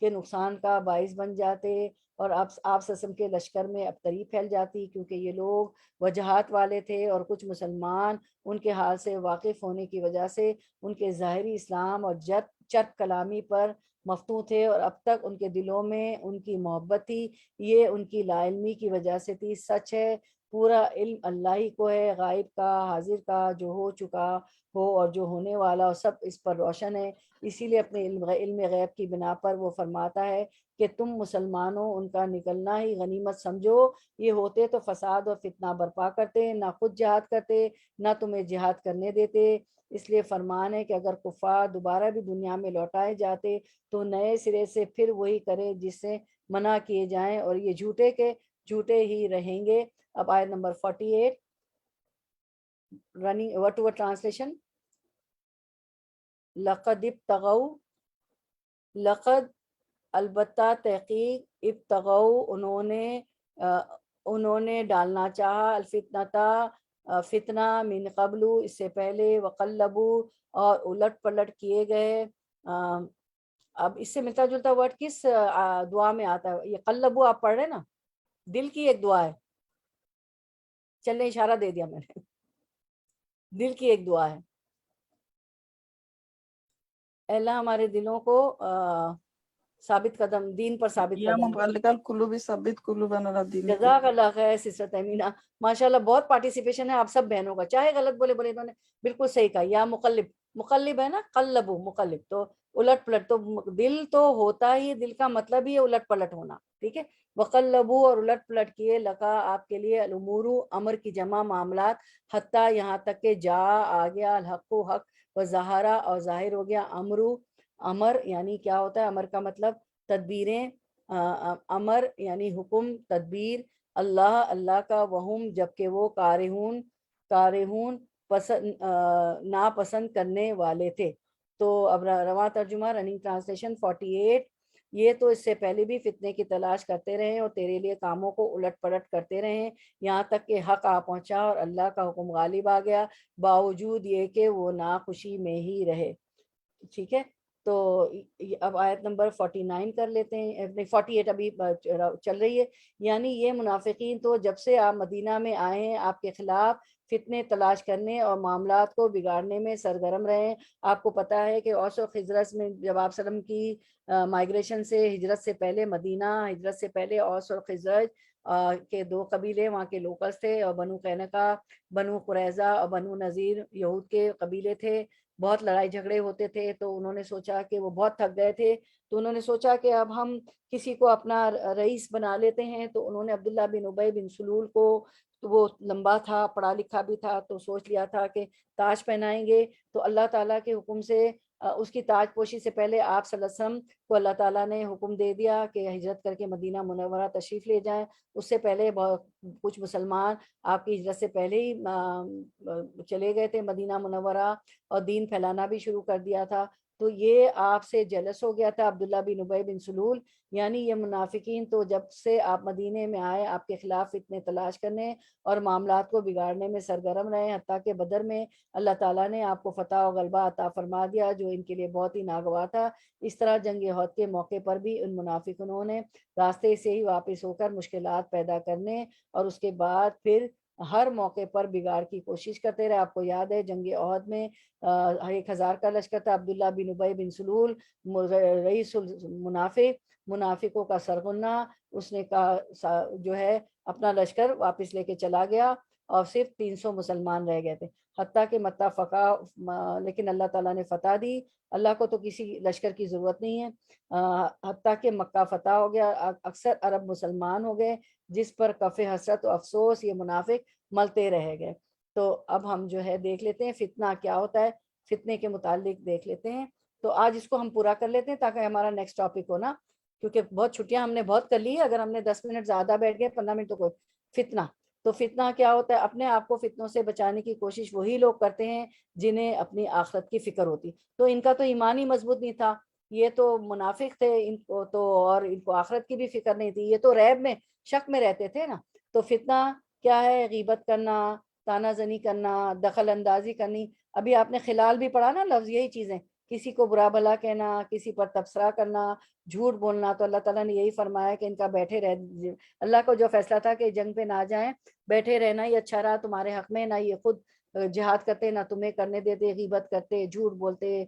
کے نقصان کا باعث بن جاتے, اور آپ سسم کے لشکر میں ابتری پھیل جاتی, کیونکہ یہ لوگ وجہات والے تھے, اور کچھ مسلمان ان کے حال سے واقف ہونے کی وجہ سے ان کے ظاہری اسلام اور چرب کلامی پر مفتون تھے, اور اب تک ان کے دلوں میں ان کی محبت تھی. یہ ان کی لا علمی کی وجہ سے تھی. سچ ہے پورا علم اللہ ہی کو ہے, غائب کا, حاضر کا, جو ہو چکا ہو اور جو ہونے والا ہو, سب اس پر روشن ہے. اسی لیے اپنے علم غیب کی بنا پر وہ فرماتا ہے کہ تم مسلمانوں ان کا نکلنا ہی غنیمت سمجھو. یہ ہوتے تو فساد اور فتنہ برپا کرتے, نہ خود جہاد کرتے, نہ تمہیں جہاد کرنے دیتے. اس لیے فرمان ہے کہ اگر کفار دوبارہ بھی دنیا میں لوٹائے جاتے تو نئے سرے سے پھر وہی کرے جس سے منع کیے جائیں, اور یہ جھوٹے ہی رہیں گے. اب آیت number 48 running word to word translation. لقد البتہ تحقیق ابتغوا انہوں نے ڈالنا چاہا الفتنہ فتنہ من قبل اس سے پہلے, وقلبوا اور الٹ پلٹ کیے گئے. اب اس سے ملتا جلتا ورڈ کس دعا میں آتا ہے؟ یہ قلبوا آپ پڑھ رہے نا, دل کی ایک دعا ہے. چلنے اشارہ دے دیا میں نے. دل کی ایک دعا ہے. اے اللہ ہمارے دلوں کو ثابت قدم دین پر ثابت یا قدم. مبلغ القلوب ثبت قلوبنا علی دینک. جزاک اللہ خیر سسٹر تیمینہ، ماشاء اللہ بہت پارٹیسپیشن ہے آپ سب بہنوں کا، چاہے غلط بولے انہوں نے بالکل صحیح کہا. یا مقلب، مقلب ہے نا، قلبو مقلب، تو الٹ پلٹ. تو دل تو ہوتا ہی، دل کا مطلب ہی ہے الٹ پلٹ ہونا، ٹھیک ہے. وقلبو، اور الٹ پلٹ کیے، لکا آپ کے لیے، الامور امر کی جمع، معاملات، حتیٰ یہاں تک کہ جا آ گیا، الحق حق، و ظہارا اور ظاہر ہو گیا، امرو امر یعنی کیا ہوتا ہے؟ امر کا مطلب تدبیریں، امر یعنی حکم، تدبیر، اللہ اللہ کا، وہم جبکہ وہ کارہون پسند ناپسند کرنے والے تھے. تو اب رواں ترجمہ رننگ ٹرانسلیشن 48. یہ تو اس سے پہلے بھی فتنے کی تلاش کرتے رہے اور تیرے لیے کاموں کو الٹ پلٹ کرتے رہے یہاں تک کہ حق آ پہنچا اور اللہ کا حکم غالب آ گیا، باوجود یہ کہ وہ ناخوشی میں ہی رہے. ٹھیک ہے. تو اب آیت نمبر 49 کر لیتے ہیں، 48 ابھی چل رہی ہے. یعنی یہ منافقین تو جب سے آپ مدینہ میں آئے ہیں آپ کے خلاف فتنے تلاش کرنے اور معاملات کو بگاڑنے میں سرگرم رہے ہیں. آپ کو پتہ ہے کہ اوس و خزرج میں جب آپ وسلم کی مائگریشن سے، ہجرت سے پہلے، مدینہ ہجرت سے پہلے اوس اور خزرج کے دو قبیلے وہاں کے لوکلز تھے، اور بنو قینقاع، بنو قریظہ اور بنو نذیر یہود کے قبیلے تھے. بہت لڑائی جھگڑے ہوتے تھے. تو انہوں نے سوچا کہ وہ بہت تھک گئے تھے، تو انہوں نے سوچا کہ اب ہم کسی کو اپنا رئیس بنا لیتے ہیں. تو انہوں نے عبداللہ بن ابی بن سلول کو، تو وہ لمبا تھا، پڑھا لکھا بھی تھا، تو سوچ لیا تھا کہ تاج پہنائیں گے. تو اللہ تعالیٰ کے حکم سے اس کی تاج پوشی سے پہلے آپ صلی اللہ علیہ وسلم کو اللہ تعالیٰ نے حکم دے دیا کہ ہجرت کر کے مدینہ منورہ تشریف لے جائیں. اس سے پہلے کچھ مسلمان آپ کی ہجرت سے پہلے ہی چلے گئے تھے مدینہ منورہ اور دین پھیلانا بھی شروع کر دیا تھا. تو یہ آپ سے جلس ہو گیا تھا عبداللہ بن ابی بن سلول. یعنی یہ منافقین تو جب سے آپ مدینے میں آئے آپ کے خلاف فتنے تلاش کرنے اور معاملات کو بگاڑنے میں سرگرم رہے، حتیٰ کہ بدر میں اللہ تعالیٰ نے آپ کو فتح و غلبہ عطا فرما دیا جو ان کے لیے بہت ہی ناگوار تھا. اس طرح جنگ احد کے موقع پر بھی ان منافقوں نے راستے سے ہی واپس ہو کر مشکلات پیدا کرنے اور اس کے بعد پھر ہر موقع پر بگاڑ کی کوشش کرتے رہے. آپ کو یاد ہے جنگ احد میں 1000 کا لشکر تھا، عبداللہ بن ابی بن سلول رئیس منافقوں کا سرغنہ، اس نے کہا جو ہے اپنا لشکر واپس لے کے چلا گیا اور صرف 300 مسلمان رہ گئے تھے. حتیٰ کہ لیکن اللہ تعالیٰ نے فتح دی. اللہ کو تو کسی لشکر کی ضرورت نہیں ہے. حتیٰ کہ مکہ فتح ہو گیا، اکثر عرب مسلمان ہو گئے، جس پر کف حسرت و افسوس یہ منافق ملتے رہ گئے. تو اب ہم جو ہے دیکھ لیتے ہیں فتنہ کیا ہوتا ہے، فتنے کے متعلق دیکھ لیتے ہیں. تو آج اس کو ہم پورا کر لیتے ہیں تاکہ ہمارا نیکسٹ ٹاپک ہو نا، کیونکہ بہت چھٹیاں ہم نے بہت کر لی ہے. اگر ہم نے 10 منٹ زیادہ بیٹھ گئے 15 منٹ تو کوئی. فتنہ تو فتنہ کیا ہوتا ہے؟ اپنے آپ کو فتنوں سے بچانے کی کوشش وہی لوگ کرتے ہیں جنہیں اپنی آخرت کی فکر ہوتی. تو ان کا تو ایمان ہی مضبوط نہیں تھا، یہ تو منافق تھے، ان کو تو اور ان کو آخرت کی بھی فکر نہیں تھی، یہ تو ریب میں شک میں رہتے تھے نا. تو فتنہ کیا ہے؟ غیبت کرنا، تانا زنی کرنا، دخل اندازی کرنی. ابھی آپ نے خلال بھی پڑھا نا لفظ، یہی چیزیں، کسی کو برا بھلا کہنا، کسی پر تبصرہ کرنا، جھوٹ بولنا. تو اللہ تعالیٰ نے یہی فرمایا کہ ان کا بیٹھے رہ، اللہ کو جو فیصلہ تھا کہ جنگ پہ نہ جائیں، بیٹھے رہنا ہی اچھا رہا تمہارے حق میں. نہ یہ خود جہاد کرتے، نہ تمہیں کرنے دیتے، غیبت کرتے، جھوٹ بولتے،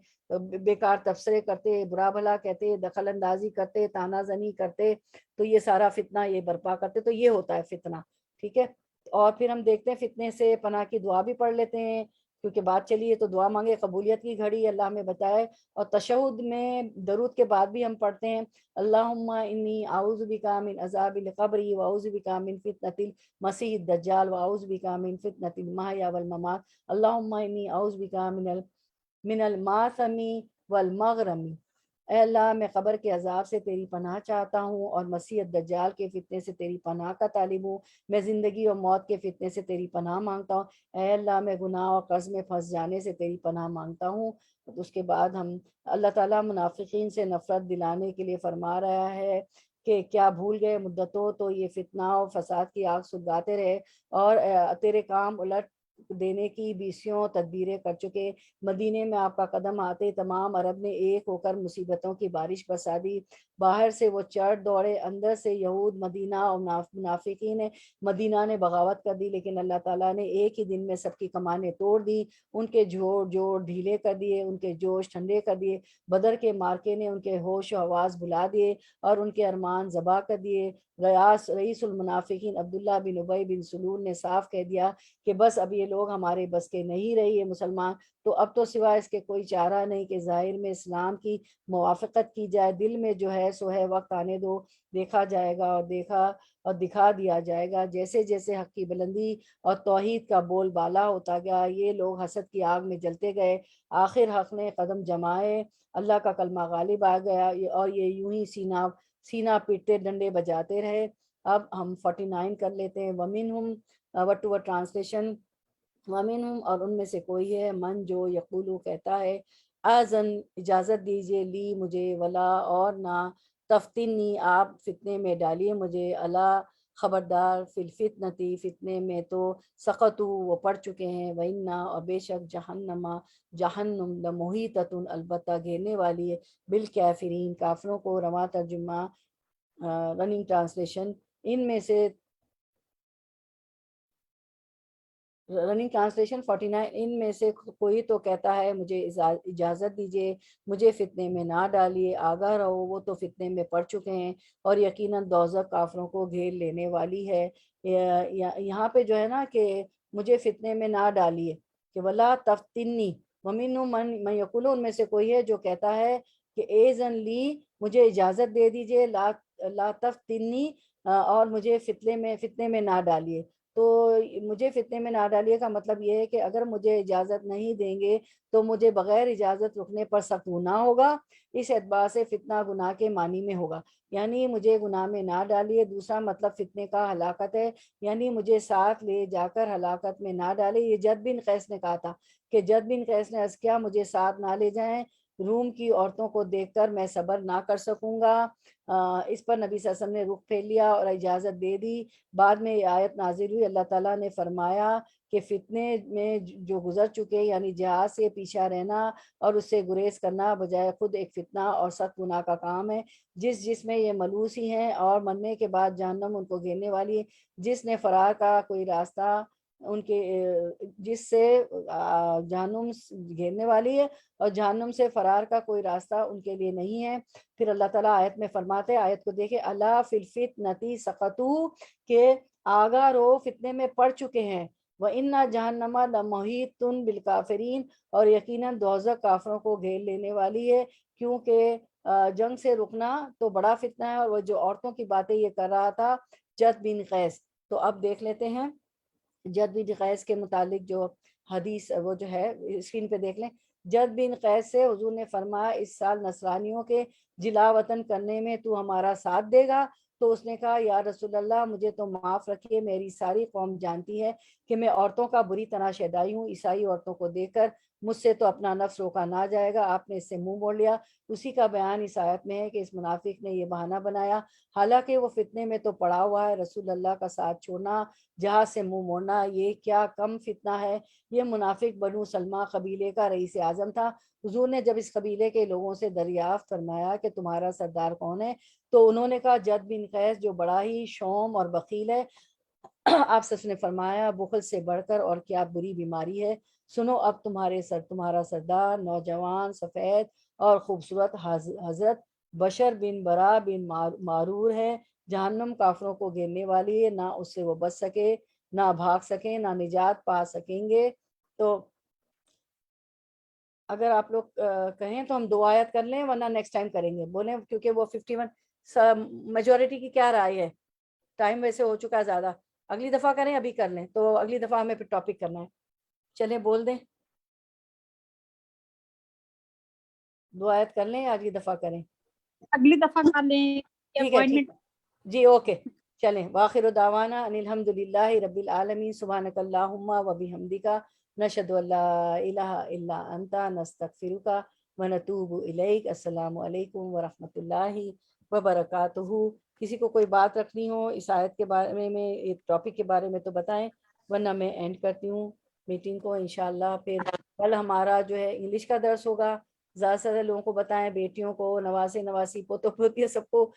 بیکار تبصرے کرتے، برا بھلا کہتے، دخل اندازی کرتے، تانا زنی کرتے. تو یہ سارا فتنہ یہ برپا کرتے. تو یہ ہوتا ہے فتنہ، ٹھیک ہے. اور پھر ہم دیکھتے ہیں فتنے سے پناہ کی دعا بھی پڑھ لیتے ہیں، کیونکہ بات چلی ہے تو دعا مانگے، قبولیت کی گھڑی اللہ ہمیں بتائے. اور تشہد میں درود کے بعد بھی ہم پڑھتے ہیں اللہم انی اعوذ بک من عذاب القبر واعوذ بک من فتنۃ المسیح الدجال واعوذ بک من فتنۃ المحیا والممات. اللہم انی اعوذ بک من الماثم والمغرم. اے اللہ میں قبر کے عذاب سے تیری پناہ چاہتا ہوں اور مسیح الدجال کے فتنے سے تیری پناہ کا طالب ہوں. میں زندگی اور موت کے فتنے سے تیری پناہ مانگتا ہوں. اے اللہ میں گناہ اور قرض میں پھنس جانے سے تیری پناہ مانگتا ہوں. اس کے بعد ہم اللہ تعالیٰ منافقین سے نفرت دلانے کے لیے فرما رہا ہے کہ کیا بھول گئے مدتوں تو یہ فتنہ اور فساد کی آگ سلگاتے رہے اور تیرے کام الٹ دینے کی 20 تدبیریں کر چکے۔ مدینے میں آپ کا قدم آتے تمام عرب نے ایک ہو کر مصیبتوں کی بارش برسا دی۔ باہر سے وہ چڑھ دوڑے، اندر سے یہود مدینہ اور منافقین مدینہ نے بغاوت کر دی، لیکن اللہ تعالیٰ نے ایک ہی دن میں سب کی کمانیں توڑ دی، ان کے جوڑ ڈھیلے کر دیے، ان کے جوش ٹھنڈے کر دیے۔ بدر کے مارکے نے ان کے ہوش و حواس بھلا دیے اور ان کے ارمان ذبح کر دیے۔ رئیس المنافقین عبداللہ بن ابی بن سلول نے صاف کہہ دیا کہ بس اب یہ لوگ ہمارے بس کے نہیں رہے، یہ مسلمان، تو اب تو سوائے اس کے کوئی چارہ نہیں کہ ظاہر میں اسلام کی موافقت کی جائے، دل میں جو ہے سو ہے وقت آنے دو، دیکھا جائے گا اور دکھا دیا جائے گا۔ جیسے جیسے حق کی بلندی اور توحید کا بول بالا ہوتا گیا، یہ لوگ حسد کی آگ میں جلتے گئے۔ آخر حق نے قدم جمائے، اللہ کا کلمہ غالب آ گیا اور یہ یوں ہی سینہ پیٹتے ڈنڈے بجاتے رہے۔ اب ہم 49 کر لیتے ہیں۔ ومنہم وٹ ٹو ٹرانسلیشن، ومنہم اور ان میں سے کوئی ہے، من جو یقولو کہتا ہے، آذن اجازت دیجئے، لی مجھے، ولا اور نہ، تفتنی آپ فتنے میں ڈالیے مجھے، اللہ خبردار، فی الفتنتی فتنے میں تو سقطو وہ پڑ چکے ہیں، وَإِنَّا اور بے شک جہنم لمحیطۃ البتہ گھیرنے والی ہے، بالکافرین کافروں کو۔ رواں ترجمہ رننگ ٹرانسلیشن، ان میں سے رننگ ٹرانسلیشن 49، ان میں سے کوئی تو کہتا ہے مجھے اجازت دیجئے، مجھے فتنے میں نہ ڈالیے، آگاہ رہو وہ تو فتنے میں پڑ چکے ہیں اور یقیناً دوزخ کافروں کو گھیر لینے والی ہے۔ یہاں پہ جو ہے نا کہ مجھے فتنے میں نہ ڈالیے، کہ ولا تفتنی، ومنہم من یقول، ان میں سے کوئی ہے جو کہتا ہے کہ ایذن لی مجھے اجازت دے دیجئے، لا تفتنی اور مجھے فتنے میں نہ ڈالیے۔ تو مجھے فتنے میں نہ ڈالیے کا مطلب یہ ہے کہ اگر مجھے اجازت نہیں دیں گے تو مجھے بغیر اجازت رکنے پر سخت گناہ ہوگا، اس اعتبار سے فتنہ گناہ کے معنی میں ہوگا، یعنی مجھے گناہ میں نہ ڈالیے۔ دوسرا مطلب فتنے کا ہلاکت ہے، یعنی مجھے ساتھ لے جا کر ہلاکت میں نہ ڈالے۔ یہ جد بن قیس نے کہا تھا کہ جد بن قیس نے عرض کیا مجھے ساتھ نہ لے جائیں، روم کی عورتوں کو دیکھ کر میں صبر نہ کر سکوں گا۔ اس پر نبی صلی اللہ علیہ وسلم نے رخ پھیر لیا اور اجازت دے دی۔ بعد میں یہ آیت نازل ہوئی، اللہ تعالیٰ نے فرمایا کہ فتنے میں جو گزر چکے، یعنی جہاد سے پیچھا رہنا اور اس سے گریز کرنا بجائے خود ایک فتنہ اور سخت گناہ کا کام ہے، جس میں یہ ملوث ہی ہیں اور مرنے کے بعد جہنم ان کو گھیرنے والی ہے۔ جس نے فرار کا کوئی راستہ ان کے جس سے جہنم گھیرنے والی ہے اور جہنم سے فرار کا کوئی راستہ ان کے لیے نہیں ہے۔ پھر اللہ تعالیٰ آیت میں فرماتے ہیں، آیت کو دیکھیں، اللہ فی الفتنۃ سقطوا، کہ آگاہ رو فتنے میں پڑ چکے ہیں، وَإِنَّ جَهَنَّمَ لَمُحِيطٌ بِالْكَافِرِينَ اور یقیناً دوزخ کافروں کو گھیر لینے والی ہے۔ کیونکہ جنگ سے رکنا تو بڑا فتنہ ہے، اور وہ جو عورتوں کی باتیں یہ کر رہا تھا جد بن قیس، تو اب دیکھ لیتے ہیں جد بن قیس کے متعلق جو حدیث وہ جو ہے اسکرین پہ دیکھ لیں۔ جد بن قیس سے حضور نے فرمایا اس سال نصرانیوں کے جلا وطن کرنے میں تو ہمارا ساتھ دے گا؟ تو اس نے کہا یا رسول اللہ مجھے تو معاف رکھیے، میری ساری قوم جانتی ہے کہ میں عورتوں کا بری طرح شیدائی ہوں، عیسائی عورتوں کو دیکھ کر مجھ سے تو اپنا نفس روکا نہ جائے گا۔ آپ نے اس سے منہ موڑ لیا۔ اسی کا بیان اس آیت میں ہے کہ اس منافق نے یہ بہانہ بنایا، حالانکہ وہ فتنے میں تو پڑا ہوا ہے۔ رسول اللہ کا ساتھ چھوڑنا، جہاد سے منہ موڑنا، یہ کیا کم فتنہ ہے۔ یہ منافق بنو سلمہ قبیلے کا رئیس اعظم تھا۔ حضور نے جب اس قبیلے کے لوگوں سے دریافت فرمایا کہ تمہارا سردار کون ہے، تو انہوں نے کہا جد بن قیس جو بڑا ہی شوم اور بخیل ہے۔ آپ سب نے فرمایا بخل سے بڑھ کر اور کیا بری بیماری ہے، سنو اب تمہارا سردار نوجوان سفید اور خوبصورت حضرت بشر بن برا بن معرور ہے، جہنم کافروں کو گھیرنے والی ہے، نہ اس سے وہ بچ سکے، نہ بھاگ سکیں، نہ نجات پا سکیں گے۔ تو اگر آپ لوگ کہیں تو ہم 2 آیت کر لیں، ورنہ نیکسٹ ٹائم کریں گے، بولیں، کیونکہ وہ 51 میجورٹی کی کیا رائے ہے، ٹائم ویسے ہو چکا ہے زیادہ، اگلی دفعہ کریں ابھی کر لیں، تو اگلی دفعہ ہمیں پھر ٹاپک کرنا ہے۔ چلیں بول دیں، 2 آیت کر لیں یا اگلی دفعہ کریں؟ اگلی دفعہ کر لیں، ٹھیک ہے، ٹھیک جی، اوکے چلیں۔ وآخر دعوانا ان الحمد للہ رب العالمین، سبحانک اللہم و بحمدک، نشہد ان لا الہ الا انت، نستغفرک و نتوب الیک۔ السلام علیکم ورحمۃ اللہ وبرکاتہ۔ کسی کو کوئی بات رکھنی ہو اس آیت کے بارے میں، ایک ٹاپک کے بارے میں تو بتائیں، ورنہ میں اینڈ کرتی ہوں۔ میٹنگ کو انشاءاللہ. پھر کل ہمارا جو ہے انگلش کا درس ہوگا. زیادہ سے زیادہ لوگوں کو بتائیں, بیٹیوں کو, نواسے نواسی پوتوں پوتیاں سب کو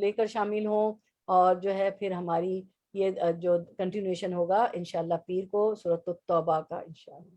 لے کر شامل ہوں. اور جو ہے پھر ہماری یہ جو کنٹینیوشن ہوگا انشاءاللہ پیر کو سورۃ التوبہ کا انشاءاللہ.